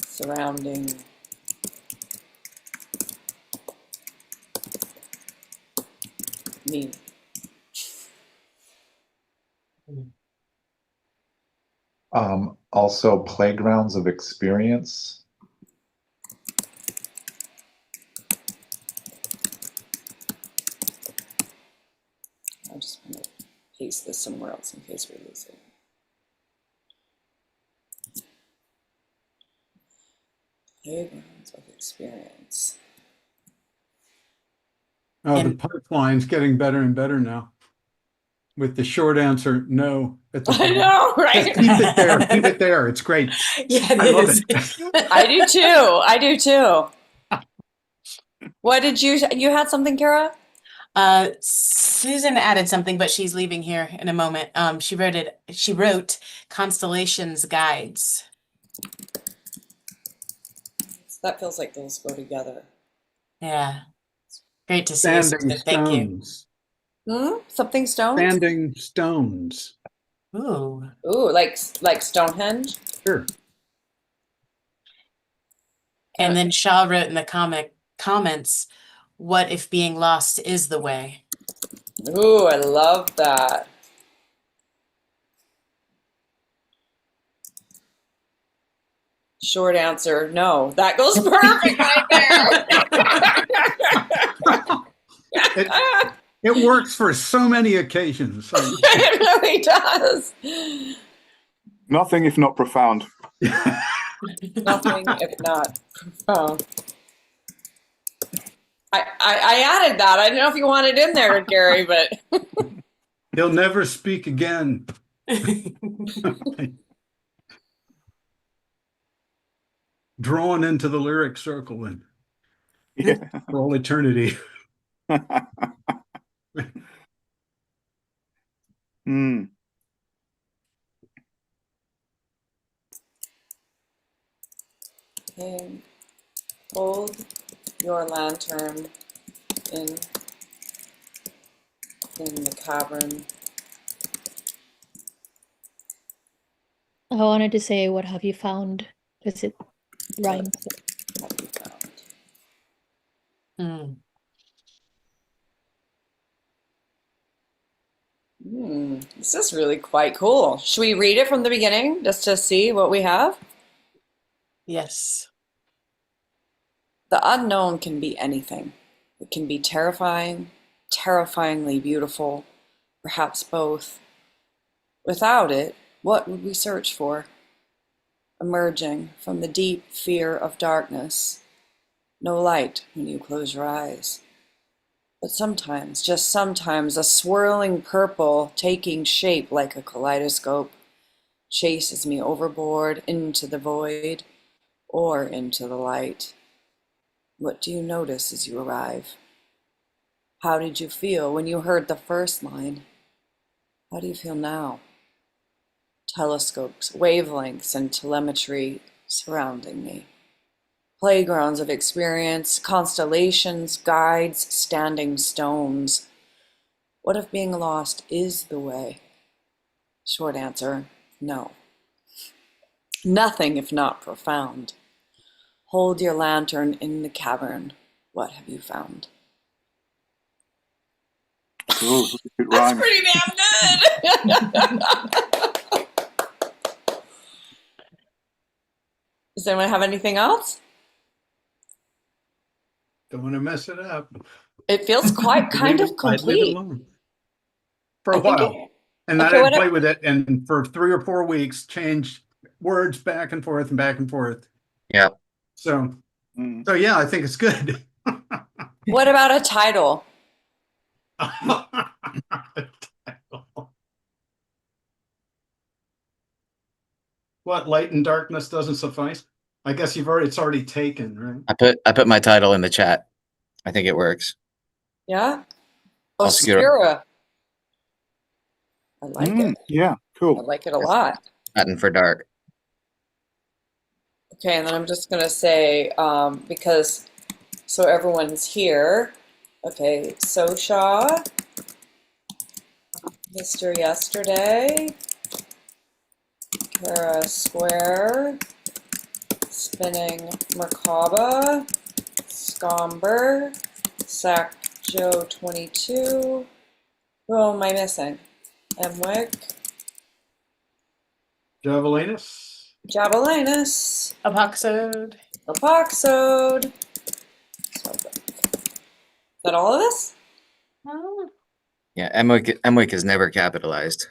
Surrounding me. Also, playgrounds of experience. I'm just going to paste this somewhere else in case we lose it. Playgrounds of experience. Oh, the And- pipeline's getting better and better now. With the short answer, no, at the I beginning. know, right? Just keep it there. Keep it there. It's great. Yeah, I it love is. it. I do too. I do too. What did you had something, Kara? Susan added something, but she's leaving here in a moment. She wrote Constellations Guides. That feels like those go together. Yeah. Great to see you, Standing Susan. Thank you. stones. Something stones? Standing stones. Ooh. Ooh, like Stonehenge? Sure. And then Shaw wrote in the comments, what if being lost is the way? Ooh, I love that. Short answer, no. That goes perfect right there. It works for so many occasions. It really does. Nothing if not profound. Nothing if not profound. I added that. I don't know if you want it in there, Gary, but He'll never speak again. Drawn into the lyric circle and Yeah. for all eternity. Mm. okay. Hold your lantern in the cavern. I wanted to say, what have you found? Because it rhymes. What have you found? Mm. This is really quite cool. Should we read it from the beginning just to see what we have? Yes. The unknown can be anything. It can be terrifying, terrifyingly beautiful, perhaps both. Without it, what would we search for? Emerging from the deep fear of darkness. No light when you close your eyes. But sometimes, just sometimes, a swirling purple taking shape like a kaleidoscope chases me overboard into the void or into the light. What do you notice as you arrive? How did you feel when you heard the first line? How do you feel now? Telescopes, wavelengths, and telemetry surrounding me. Playgrounds of experience, constellations, guides, standing stones. What if being lost is the way? Short answer, no. Nothing if not profound. Hold your lantern in the cavern. What have you found? Oh, look at it That's rhymes. pretty damn good. Does anyone have anything else? Don't want to mess it up. It feels quite kind of I'd leave it complete. alone for I a think while. And okay, then I'd what play with it, and for 3 or 4 weeks, change words back and forth and back and forth. Yeah. So, Mm. so yeah, I think it's good. what about a title? What, light and darkness doesn't suffice? I guess it's already taken, right? I put my title in the chat. I think it works. Yeah? Obscura. Obscura. I like it. Yeah, I cool. like it a lot. Latin for dark. Okay, and then I'm just gonna say, because so everyone's here. Okay, Sosha, Mr. Yesterday, Kara Square, Spinning Merkaba, Scomber, Sack Joe 22. Who am I missing? Emwick, Javelinus. Javelinus, Epoxode. Epoxode. Is that all of this? Oh. Yeah, Emwick is never capitalized.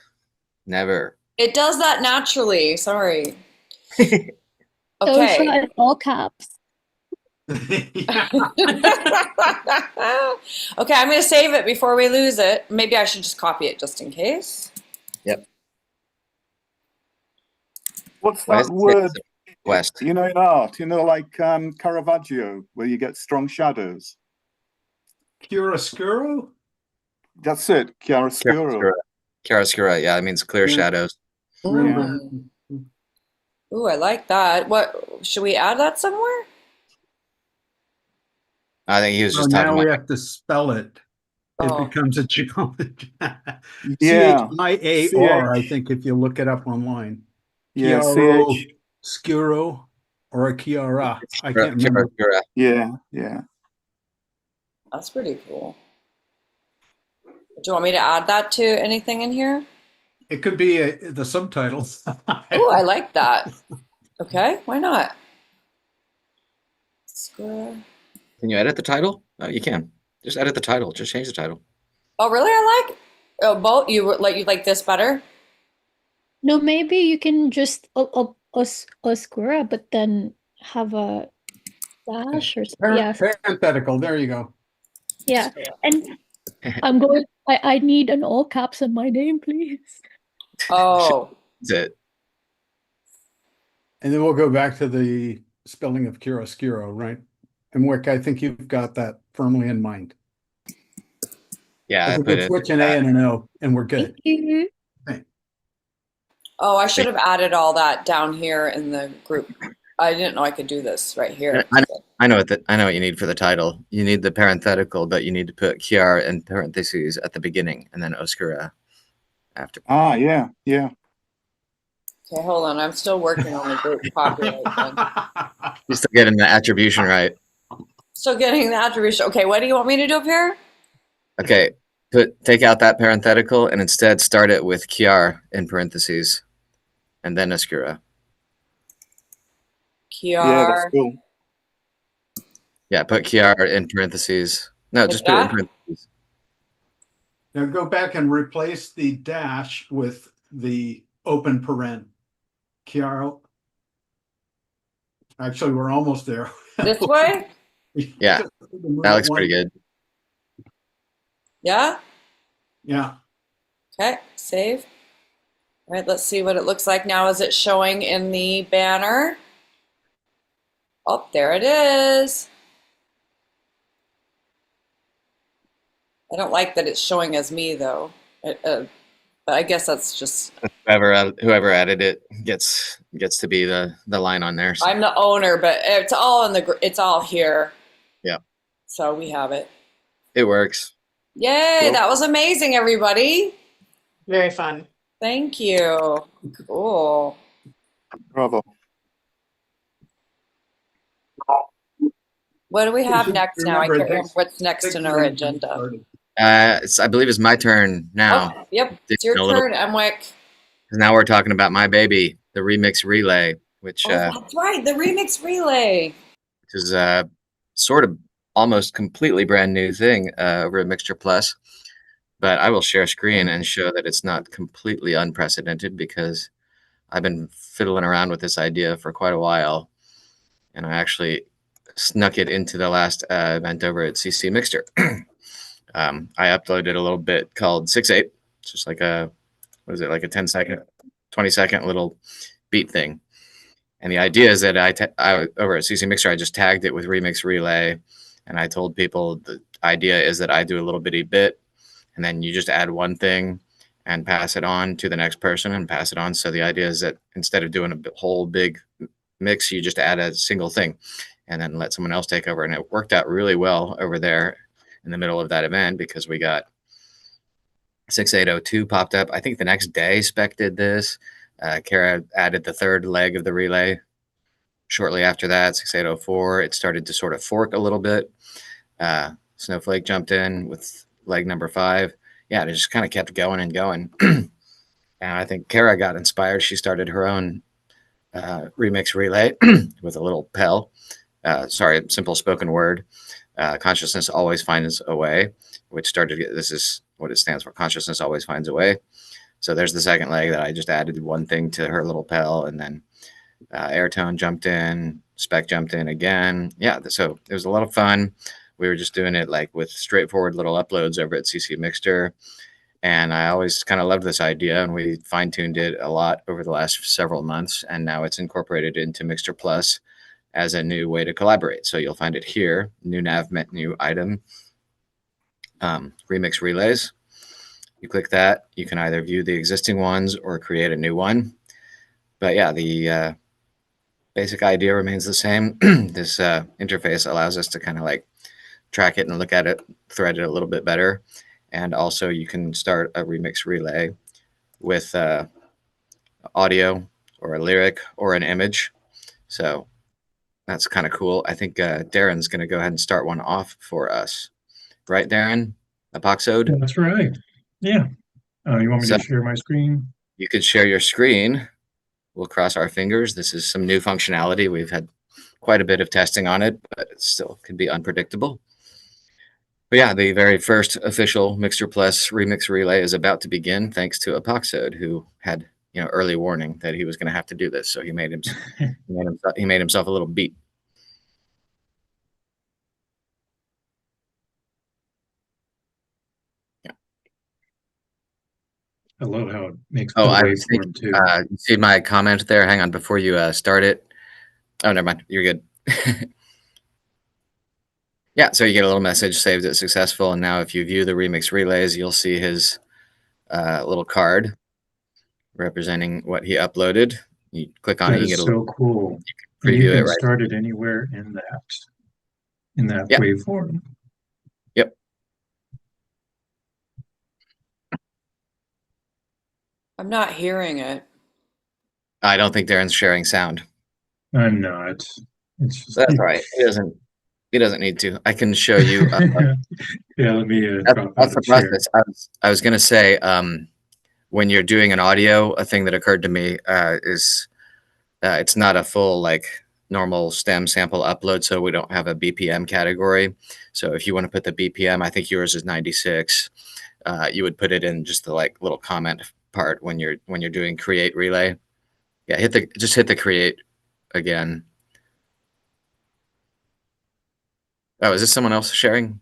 Never. It does that naturally. Sorry. Those Okay. are in all caps. Okay, I'm going to save it before we lose it. Maybe I should just copy it just in case. Yep. What's Why that is it word? West? You know, in art, like Caravaggio, where you get strong shadows. Chiaroscuro? That's it, chiaroscuro. Chiaroscura. Yeah, it means clear Yeah. shadows. Mm. Ooh, I like that. What should we add that somewhere? I think he was Well, just talking now we about. have to spell it. It Oh, becomes a challenge. Yeah. Chiar, I think, if you look it up online. Yeah, Chiaro Scuro or a Chiara. I can't remember. Chiaroscura. Yeah, yeah. that's pretty cool. Do you want me to add that to anything in here? It could be the subtitles. Ooh, I like that. Okay, why not? Square. Can you edit the title? Oh, you can. Just edit the title. Just change the title. Oh, really? I like. Oh, both. You like this better? No, maybe you can just Oscura, but then have a dash or something. Yeah, Parenthetical. There you go. yeah. And I'm going. I need an all caps in my name, please. Oh, That's it. And then we'll go back to the spelling of chiaroscuro, right? And Wick, I think you've got that firmly in mind. Yeah, I I think put we'll it. switch an A and an O, and we're good. Thank you. oh, I should have added all that down here in the group. I didn't know I could do this right here. I know what you need for the title. You need the parenthetical, but you need to put Chiar in parentheses at the beginning and then Oscura after. Ah, yeah, yeah. Okay, hold on. I'm still working on the group copyright thing. You're still getting the attribution right. Still getting the attribution. Okay, what do you want me to do up here? Okay, take out that parenthetical and instead start it with Chiar in parentheses and then Oscura. Yeah, that's Kiar. cool. Yeah, put Chiar in parentheses. No, Like just put it in that? parentheses. Now go back and replace the dash with the open paren. Chiaro. Actually, we're almost there. This way? Yeah, that looks pretty good. Yeah? Yeah. Okay, save. All right, let's see what it looks like now. Is it showing in the banner? Oh, there it is. I don't like that it's showing as me though. But I guess that's just. Whoever added it gets to be the line on there. So. I'm the owner, but it's all in the. It's all here. Yeah. So we have it. It works. Yay! Cool. That was amazing, everybody. Very fun. Thank you. Cool. Bravo. What do we have next now? I Remember, can't it remember takes what's next 6 in our minutes to get agenda. started. I believe it's my turn now. Oh, yep, it's A your little, turn, Emwick. 'cause now we're talking about my baby, the Remix Relay, which Oh, that's right, the remix relay. is sort of almost completely brand new thing over at MixterPlus. But I will share screen and show that it's not completely unprecedented because I've been fiddling around with this idea for quite a while, and I actually snuck it into the last event over at CC Mixter. I uploaded a little bit called 6/8. It's just like a, what is it, like a 10-second, 20-second little beat thing. And the idea is that I over at CC Mixer, I just tagged it with Remix Relay, and I told people the idea is that I do a little bitty bit, and then you just add one thing and pass it on to the next person and pass it on. So the idea is that instead of doing a whole big mix, you just add a single thing and then let someone else take over. And it worked out really well over there in the middle of that event because we got 6802 popped up. I think the next day Spec did this. Kara added the third leg of the relay. Shortly after that, 6804, it started to sort of fork a little bit. Snowflake jumped in with leg number 5. Yeah, it just kind of kept going and going. And I think Kara got inspired. She started her own remix relay with a little PEL. Simple spoken word. Consciousness always finds a way, which started, this is what it stands for. Consciousness always finds a way. So there's the second leg that I just added one thing to her little PEL, and then Airtone jumped in, Spec jumped in again. Yeah, so it was a lot of fun. We were just doing it like with straightforward little uploads over at CC Mixter. And I always kind of loved this idea, and we fine-tuned it a lot over the last several months, and now it's incorporated into MixterPlus as a new way to collaborate. So you'll find it here, new nav menu item, Remix Relays. You click that, you can either view the existing ones or create a new one. But yeah, the basic idea remains the same. This interface allows us to kind of like track it and look at it, thread it a little bit better. And also you can start a remix relay with audio or a lyric or an image. So that's kind of cool. I think Darren's going to go ahead and start one off for us. Right, Darren? Epoxode? That's right. Yeah. You want me to share my screen? You could share your screen. We'll cross our fingers. This is some new functionality. We've had quite a bit of testing on it, but it still can be unpredictable. But yeah, the very first official MixterPlus remix relay is about to begin, thanks to Epoxode, who had early warning that he was going to have to do this. So he made himself a little beat. Yeah. I love how it makes the I waveform too. You see my comment there? Hang on, before you start it. Oh, never mind. You're good. Yeah, so you get a little message, saved it successful, and now if you view the remix relays, you'll see his little card representing what he uploaded. You click on it, you get a little cool. You can preview it right. Start it anywhere in that Yeah. waveform. Yep. I'm not hearing it. I don't think Darren's sharing sound. I'm not. It's just That's all right. He doesn't need to. I can show you. Yeah, let me that's the process. I was going to say, when you're doing an audio, a thing that occurred to me is it's not a full like normal stem sample upload, so we don't have a BPM category. So if you want to put the BPM, I think yours is 96. You would put it in just the like little comment part when you're doing create relay. Yeah, just hit the create again. Oh, is this someone else sharing?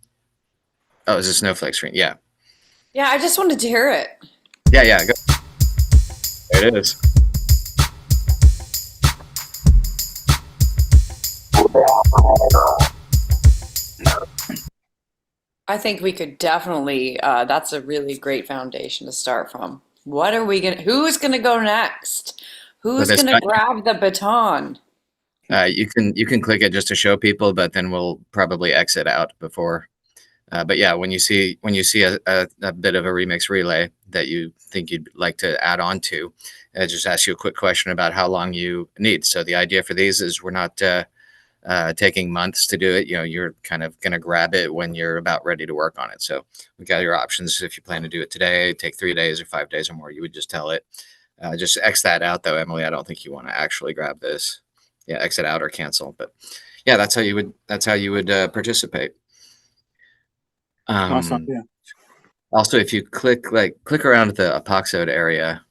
Oh, is this Snowflake screen? Yeah. Yeah, I just wanted to hear it. Yeah, go. There it is. I think we could definitely, that's a really great foundation to start from. Who's gonna go next? Who's gonna grab the baton? You can click it just to show people, but then we'll probably exit out before. But yeah, when you see a bit of a remix relay that you think you'd like to add on to, just ask you a quick question about how long you need. So the idea for these is we're not taking months to do it, you're kind of going to grab it when you're about ready to work on it. So we got your options. If you plan to do it today, take 3 days or 5 days or more, you would just tell it. Just X that out though, Emily. I don't think you want to actually grab this. Yeah, exit out or cancel. But yeah, that's how you would participate. Nice idea. Also, if you click around the epoxide area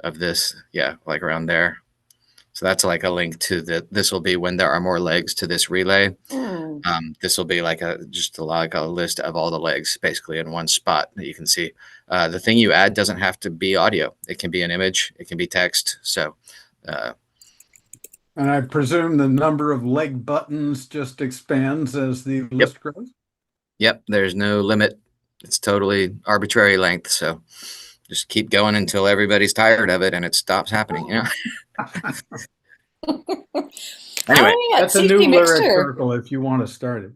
of this, yeah, like around there. So that's like a link to this will be when there are more legs to this relay. This will be like a list of all the legs basically in one spot that you can see. The thing you add doesn't have to be audio. It can be an image. It can be text. So, and I presume the number of leg buttons just expands as the list grows? Yep. There's no limit. It's totally arbitrary length. So just keep going until everybody's tired of it and it stops happening, Anyway, that's a new lyric circle if you want to start it.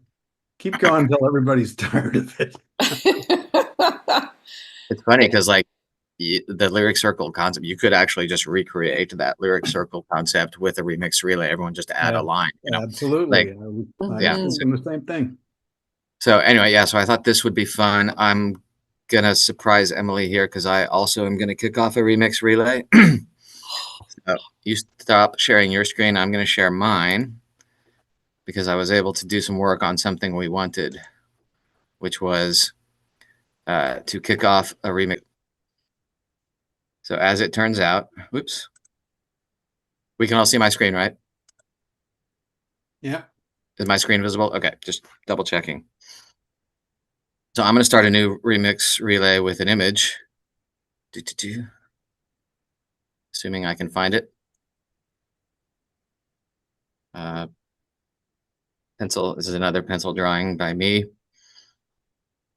Keep going until everybody's tired of it. It's funny because the lyric circle concept, you could actually just recreate that lyric circle concept with a remix relay. Everyone just add a line. Absolutely. I was thinking the same thing. So anyway, yeah. So I thought this would be fun. I'm gonna surprise Emily here because I also am gonna kick off a remix relay. So you stop sharing your screen. I'm gonna share mine because I was able to do some work on something we wanted, which was to kick off a remix. So as it turns out, whoops, we can all see my screen, right? Yeah. Is my screen visible? Okay, just double checking. So I'm going to start a new remix relay with an image. Assuming I can find it. Pencil, this is another pencil drawing by me.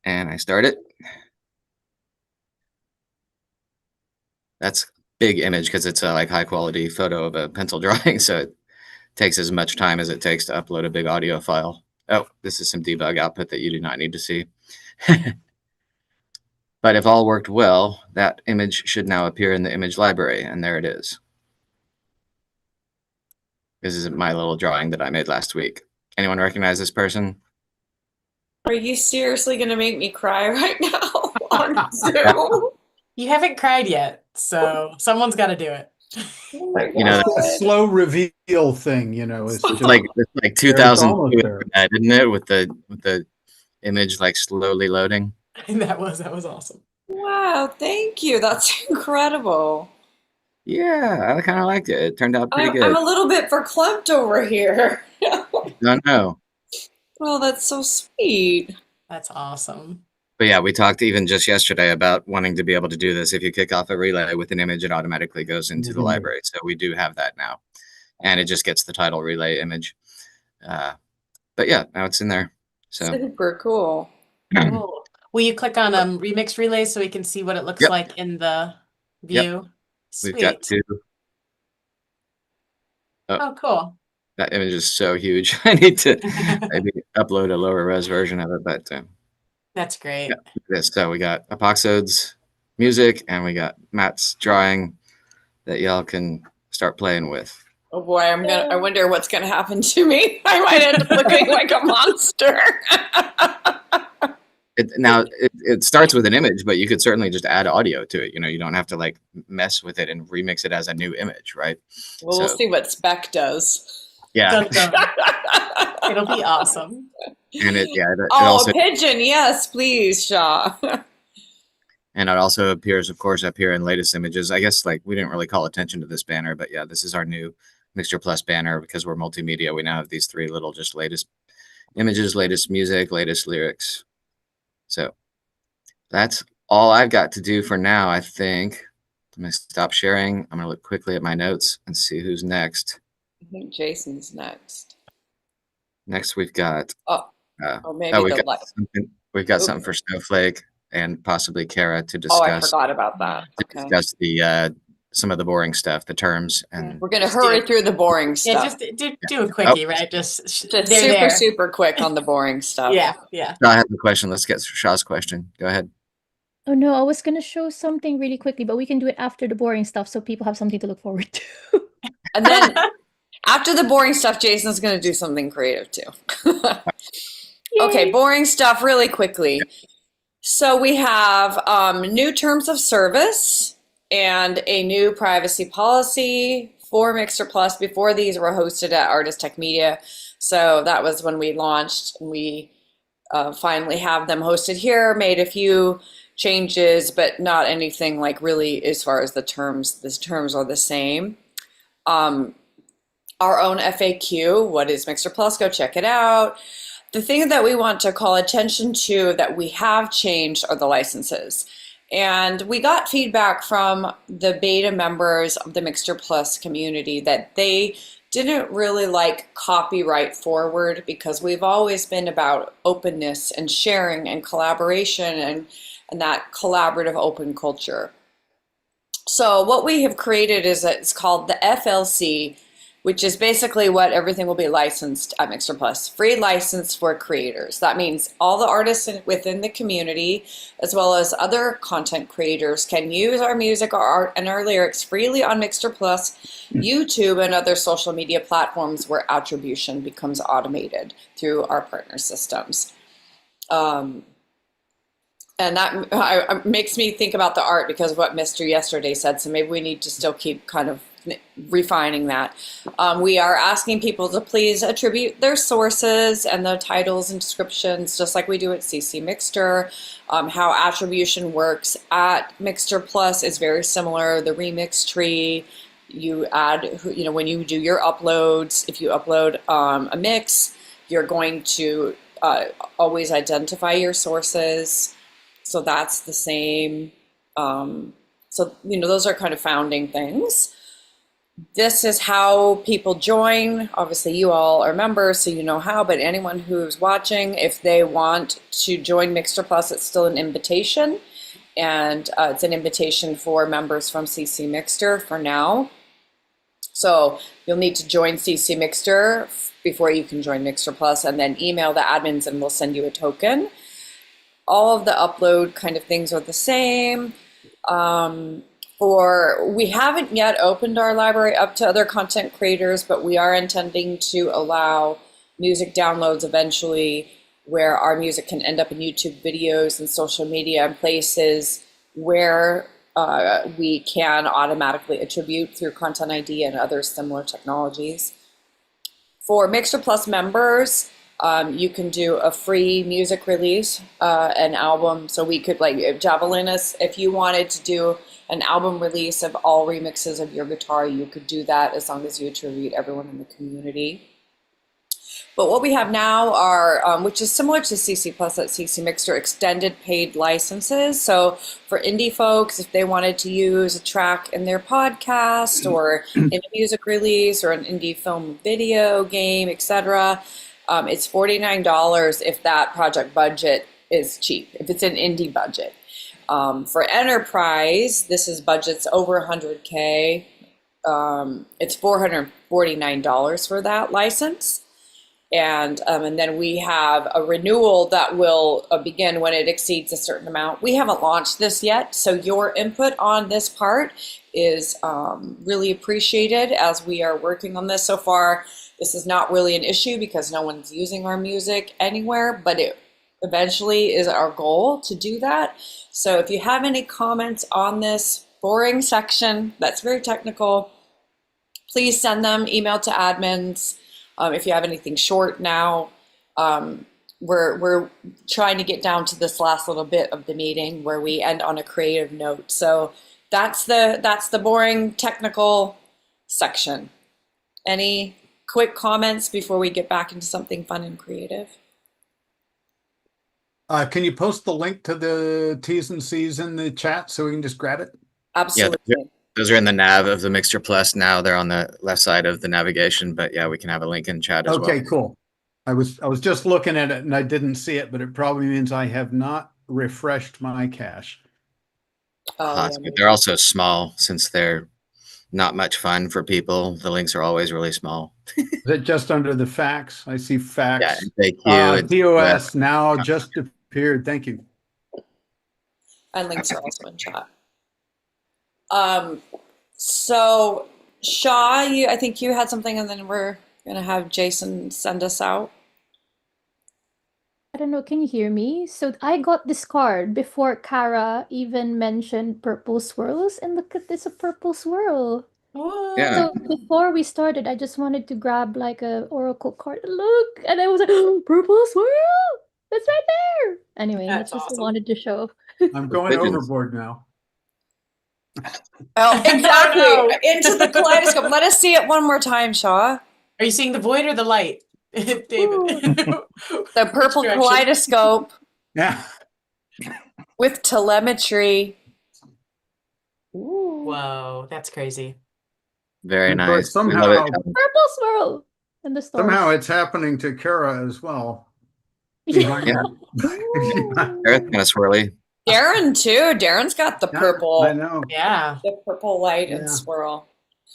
And I start it. That's a big image because it's a high quality photo of a pencil drawing. So it takes as much time as it takes to upload a big audio file. Oh, this is some debug output that you do not need to see. But if all worked well, that image should now appear in the image library, and there it is. This is my little drawing that I made last week. Anyone recognize this person? Are you seriously going to make me cry right now on Zoom? You haven't cried yet, so someone's got to do it. The slow reveal thing, it's just like 2002, isn't it? With the image slowly loading. That was awesome. Wow, thank you. That's incredible. Yeah, I kind of liked it. It turned out pretty good. I'm a little bit verklempt over here. No. Well, that's so sweet. That's awesome. But yeah, we talked even just yesterday about wanting to be able to do this. If you kick off a relay with an image, it automatically goes into the library. So we do have that now. And it just gets the title relay image. But yeah, now it's in there. So super cool. Cool. Will you click on remix relay so we can see what it looks like in the view? Yep. Sweet. We've got two. Oh, cool. That image is so huge. I need to maybe upload a lower res version of it, but that's great. Yeah, so we got Epoxode's music and we got Matt's drawing that y'all can start playing with. Oh boy, I wonder what's gonna happen to me. I might end up looking like a monster. It starts with an image, but you could certainly just add audio to it. You don't have to mess with it and remix it as a new image, right? Well, we'll see what Spec does. Yeah. It'll be awesome. And it also, a pigeon, yes, please, Shaw. And it also appears, of course, up here in latest images. I guess we didn't really call attention to this banner, but yeah, this is our new MixterPlus banner because we're multimedia. We now have these three little just latest images, latest music, latest lyrics. So that's all I've got to do for now, I think. I'm going to stop sharing. I'm going to look quickly at my notes and see who's next. I think Jason's next. Next, we've got... we've got something for Snowflake and possibly Kara to discuss. Oh, I forgot about that. Okay. Discuss the some of the boring stuff, the terms, and we're gonna hurry through the boring stuff. Yeah, just do a quickie, right? Just super quick on the boring stuff. Yeah. I have the question. Let's get Shaw's question. Go ahead. Oh no, I was gonna show something really quickly, but we can do it after the boring stuff so people have something to look forward to. And then After the boring stuff, Jason's going to do something creative too. Okay, Yay. boring stuff really quickly. So we have new terms of service and a new privacy policy for MixterPlus. Before these were hosted at Artist Tech Media. So that was when we launched. We finally have them hosted here, made a few changes, but not anything like really as far as the terms. The terms are the same. Our own FAQ, what is MixterPlus? Go check it out. The thing that we want to call attention to that we have changed are the licenses. And we got feedback from the beta members of the MixterPlus community that they didn't really like copyright forward, because we've always been about openness and sharing and collaboration and that collaborative open culture. So what we have created is that it's called the FLC, which is basically what everything will be licensed at MixterPlus. Free license for creators. That means all the artists within the community, as well as other content creators, can use our music, our art, and our lyrics freely on MixterPlus, YouTube, and other social media platforms where attribution becomes automated through our partner systems. And that makes me think about the art because of what Mr. yesterday said, so maybe we need to still keep kind of refining that. We are asking people to please attribute their sources and the titles and descriptions, just like we do at CC Mixter. How attribution works at MixterPlus is very similar. The remix tree, you add, when you do your uploads, if you upload a mix, you're going to always identify your sources. So that's the same. So, those are kind of founding things. This is how people join. Obviously, you all are members, so you know how, but anyone who's watching, if they want to join MixterPlus, it's still an invitation. And it's an invitation for members from CC Mixter for now. So you'll need to join CC Mixter before you can join MixterPlus, and then email the admins and we'll send you a token. All of the upload kind of things are the same. We haven't yet opened our library up to other content creators, but we are intending to allow music downloads eventually, where our music can end up in YouTube videos and social media and places where we can automatically attribute through Content ID and other similar technologies. For MixterPlus members, you can do a free music release, an album. So we could, like, Javelinas, if you wanted to do an album release of all remixes of your guitar, you could do that as long as you attribute everyone in the community. But what we have now are, which is similar to CC Plus at CC Mixter, extended paid licenses. So for indie folks, if they wanted to use a track in their podcast or in a music release or an indie film video game, etc., it's $49 if that project budget is cheap, if it's an indie budget. For enterprise, this is budgets over 100K. It's $449 for that license. And then we have a renewal that will begin when it exceeds a certain amount. We haven't launched this yet, so your input on this part is really appreciated as we are working on this. So far, this is not really an issue because no one's using our music anywhere, but it eventually is our goal to do that. So if you have any comments on this boring section that's very technical, please send them, email to admins. If you have anything short now, we're trying to get down to this last little bit of the meeting where we end on a creative note. So that's the boring technical section. Any quick comments before we get back into something fun and creative? Can you post the link to the T's and C's in the chat so we can just grab it? Absolutely. Yeah, those are in the nav of the MixterPlus now. They're on the left side of the navigation, but yeah, we can have a link in chat as well. Okay, cool. I was just looking at it and I didn't see it, but it probably means I have not refreshed my cache. Oh, Yeah, they're also small since they're not much fun for people. The links are always really small. Is it just under the facts? I see facts. Yeah, FAQ. POS now just appeared. Thank you. And links are also in chat. So Shaw, I think you had something, and then we're gonna have Jason send us out. I don't know, can you hear me? So I got this card before Kara even mentioned purple swirls, and look at this, a purple swirl. Yeah. So before we started, I just wanted to grab like a oracle card. Look, and I was like, oh, purple swirl! That's right there. Anyway, That's that's just awesome. I wanted to show. I'm going Pigeons. overboard now. Oh, exactly. Oh, no. Into the kaleidoscope. Let us see it one more time, Shaw. Are you seeing the void or the light, David? The Which purple direction? kaleidoscope Yeah. with telemetry. Whoa, that's crazy. Very And of course, nice. We love it. Purple swirl and the stars. somehow it's happening to Kara as well. Yeah. Yeah. Behind- Earth kind of swirly. Darren too. Darren's got the Yeah, purple, I know. Yeah. the purple light and Yeah. swirl.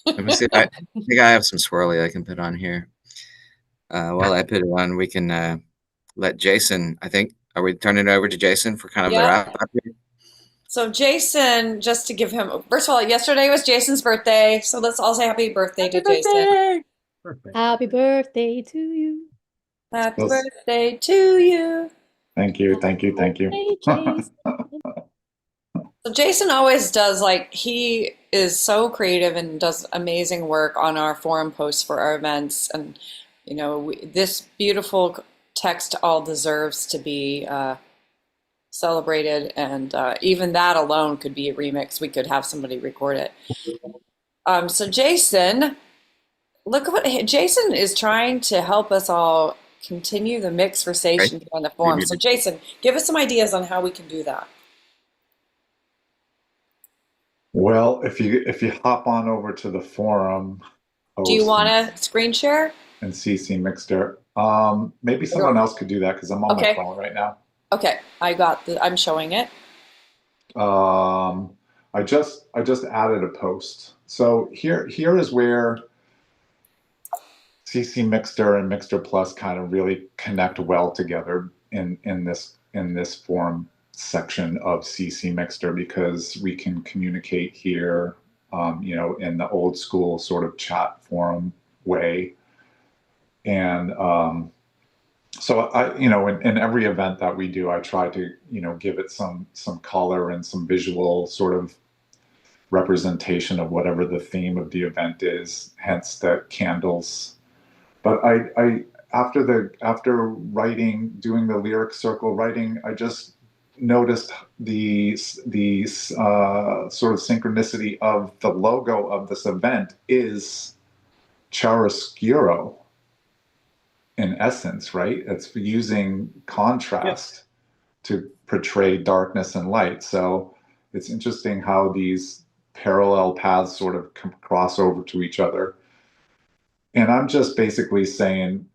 Let me see. I think I have some swirly I can put on here. While I put it on, we can let Jason. I think. Are we turning it over to Jason for kind of the Yeah. wrap up here? So Jason, just to give him, first of all, yesterday was Jason's birthday, so let's all say happy birthday to Jason. Birthday! Perfect. Happy birthday to you. Happy Well, birthday to you. Thank you, thank you, thank you. Hey, Jason. So Jason always does, like, he is so creative and does amazing work on our forum posts for our events. And, you know, this beautiful text all deserves to be celebrated. And even that alone could be a remix. We could have somebody record it. So Jason, look at what Jason is trying to help us all continue the mixversation on the forum. So Jason, give us some ideas on how we can do that. Well, if you hop on over to the forum, Do you post want to screen share? and CC Mixter, maybe someone else could do that because I'm on my Okay. phone right now. Okay, I'm showing it. I just added a post. So here is where CC Mixter and MixterPlus kind of really connect well together in this forum section of CC Mixter, because we can communicate here, in the old school sort of chat forum way. And so in every event that we do, I try to, give it some color and some visual sort of representation of whatever the theme of the event is, hence the candles. But I after doing the lyric circle writing, I just noticed the sort of synchronicity of the logo of this event is chiaroscuro in essence, right? It's using contrast to portray darkness and light. So it's interesting how these parallel paths sort of cross over to each other. And I'm just basically saying,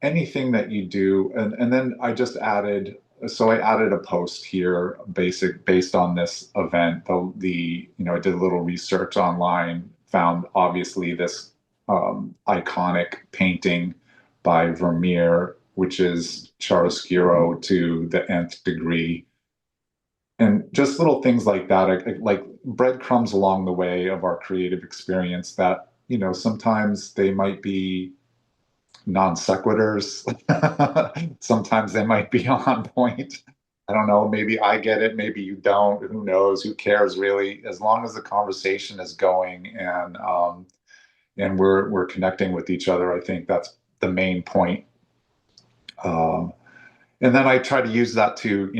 anything that you do, and then I just added, so I added a post here based on this event. I did a little research online, found obviously this iconic painting by Vermeer, which is chiaroscuro to the nth degree. And just little things like that, like breadcrumbs along the way of our creative experience that, sometimes they might be non sequiturs. Sometimes they might be on point. I don't know. Maybe I get it. Maybe you don't. Who knows? Who cares, really? As long as the conversation is going and we're connecting with each other, I think that's the main point. And then I try to use that to,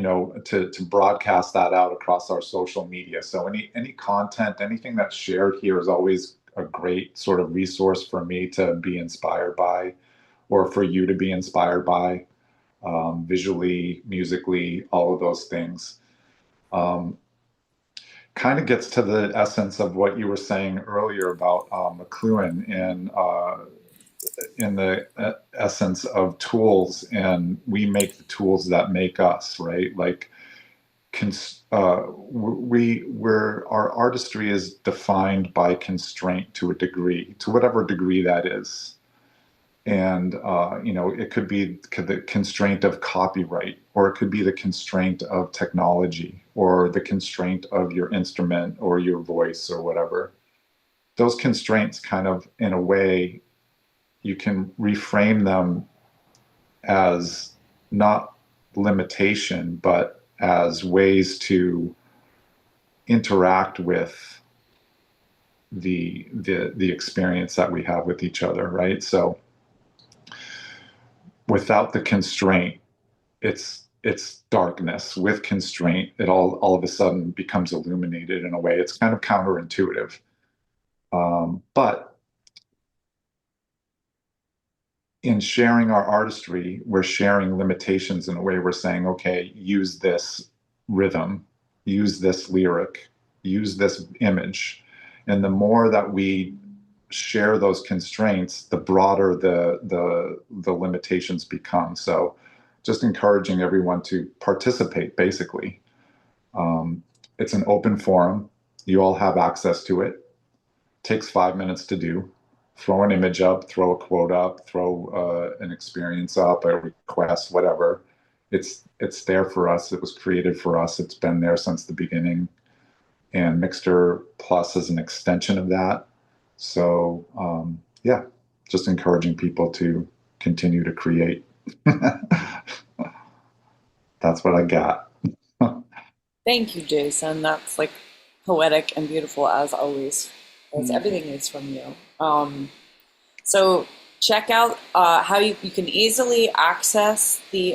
to broadcast that out across our social media. So any content, anything that's shared here is always a great sort of resource for me to be inspired by, or for you to be inspired by, visually, musically, all of those things. Kind of gets to the essence of what you were saying earlier about McLuhan and in the essence of tools, and we make the tools that make us, right? Like our artistry is defined by constraint to a degree, to whatever degree that is. And it could be the constraint of copyright, or it could be the constraint of technology, or the constraint of your instrument or your voice or whatever. those constraints kind of, in a way, you can reframe them as not limitation, but as ways to interact with the experience that we have with each other, right? So without the constraint, it's darkness. With constraint, it all of a sudden becomes illuminated in a way. It's kind of counterintuitive. But in sharing our artistry, we're sharing limitations in a way. We're saying, okay, use this rhythm, use this lyric, use this image. And the more that we share those constraints, the broader the limitations become. So just encouraging everyone to participate, basically. It's an open forum. You all have access to it. Takes 5 minutes to do. Throw an image up, throw a quote up, throw an experience up, a request, whatever. It's there for us. It was created for us. It's been there since the beginning. And MixterPlus is an extension of that. So yeah, just encouraging people to continue to create. That's what I got. Thank you, Jason. That's like poetic and beautiful as always. As everything is from you. So check out how you can easily access the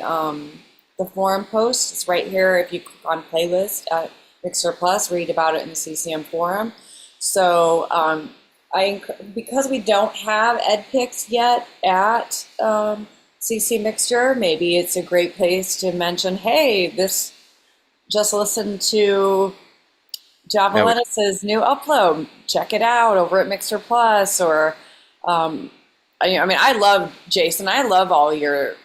forum post. It's right here if you click on playlist at MixterPlus, read about it in the CCM forum. So because we don't have ed picks yet at CC Mixter, maybe it's a great place to mention, hey, this just listened to Javalinus's new upload. Check it out over at MixterPlus. Or, I mean, I love Jason. I love all the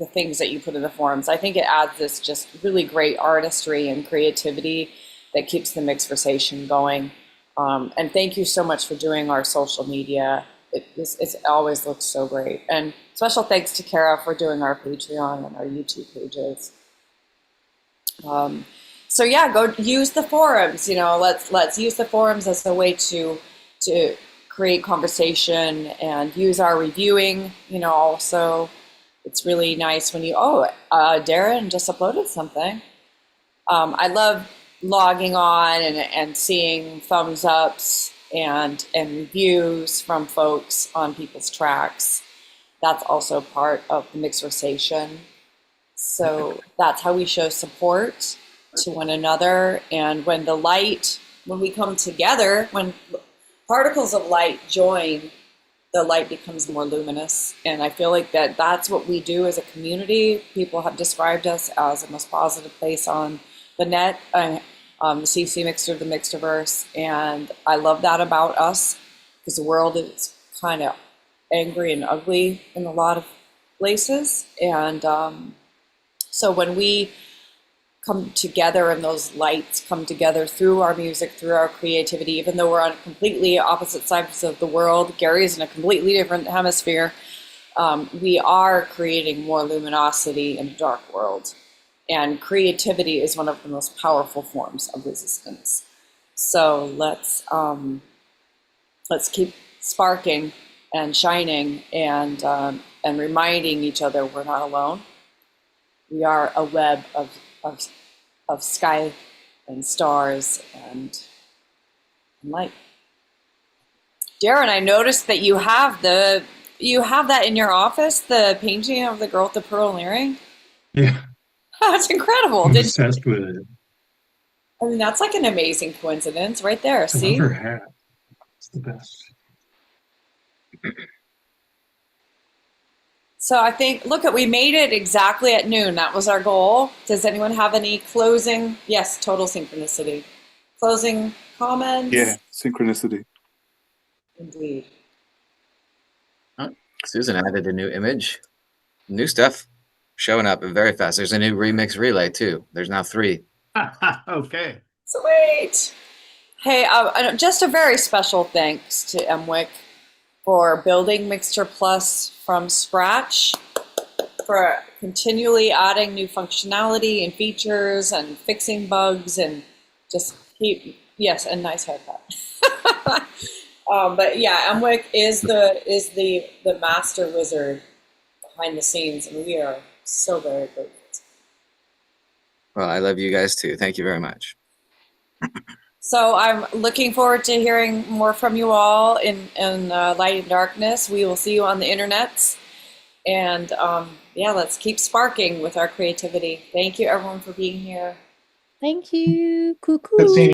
things that you put in the forums. I think it adds this just really great artistry and creativity that keeps the Mixversation going. And thank you so much for doing our social media. It always looks so great. And special thanks to Kara for doing our Patreon and our YouTube pages. So yeah, go use the forums. Let's use the forums as a way to create conversation and use our reviewing. Also, it's really nice when Darren just uploaded something. I love logging on and seeing thumbs ups and reviews from folks on people's tracks. That's also part of the Mixversation. So that's how we show support to one another. And when we come together, when particles of light join, the light becomes more luminous. And I feel like that's what we do as a community. People have described us as the most positive place on the net, the CC Mixter, the Mixterverse. And I love that about us, because the world is kind of angry and ugly in a lot of places. And so when we come together and those lights come together through our music, through our creativity, even though we're on completely opposite sides of the world, Gary's in a completely different hemisphere, we are creating more luminosity in a dark world. And creativity is one of the most powerful forms of resistance. So let's keep sparking and shining and reminding each other we're not alone. We are a web of sky and stars and light. Darren, I noticed that you have that in your office, the painting of the girl with the pearl earring. Yeah, That's incredible. I'm obsessed with it. I mean, that's like an amazing coincidence right there. I See? love her hat. It's the best. So I think, we made it exactly at noon. That was our goal. Does anyone have any closing? Yes, total synchronicity. Closing comments? Yeah, synchronicity. Indeed. Susan added a new image. New stuff showing up very fast. There's a new remix relay too. There's now 3. Okay. Sweet. Hey, just a very special thanks to Emwick for building MixterPlus from scratch, for continually adding new functionality and features and fixing bugs and just and nice haircut. But yeah, Emwick is the master wizard behind the scenes, and we are so very grateful. Well, I love you guys too. Thank you very much. So I'm looking forward to hearing more from you all in Light and Darkness. We will see you on the internets. And yeah, let's keep sparking with our creativity. Thank you, everyone, for being here. Thank you. Good seeing Cuckoo.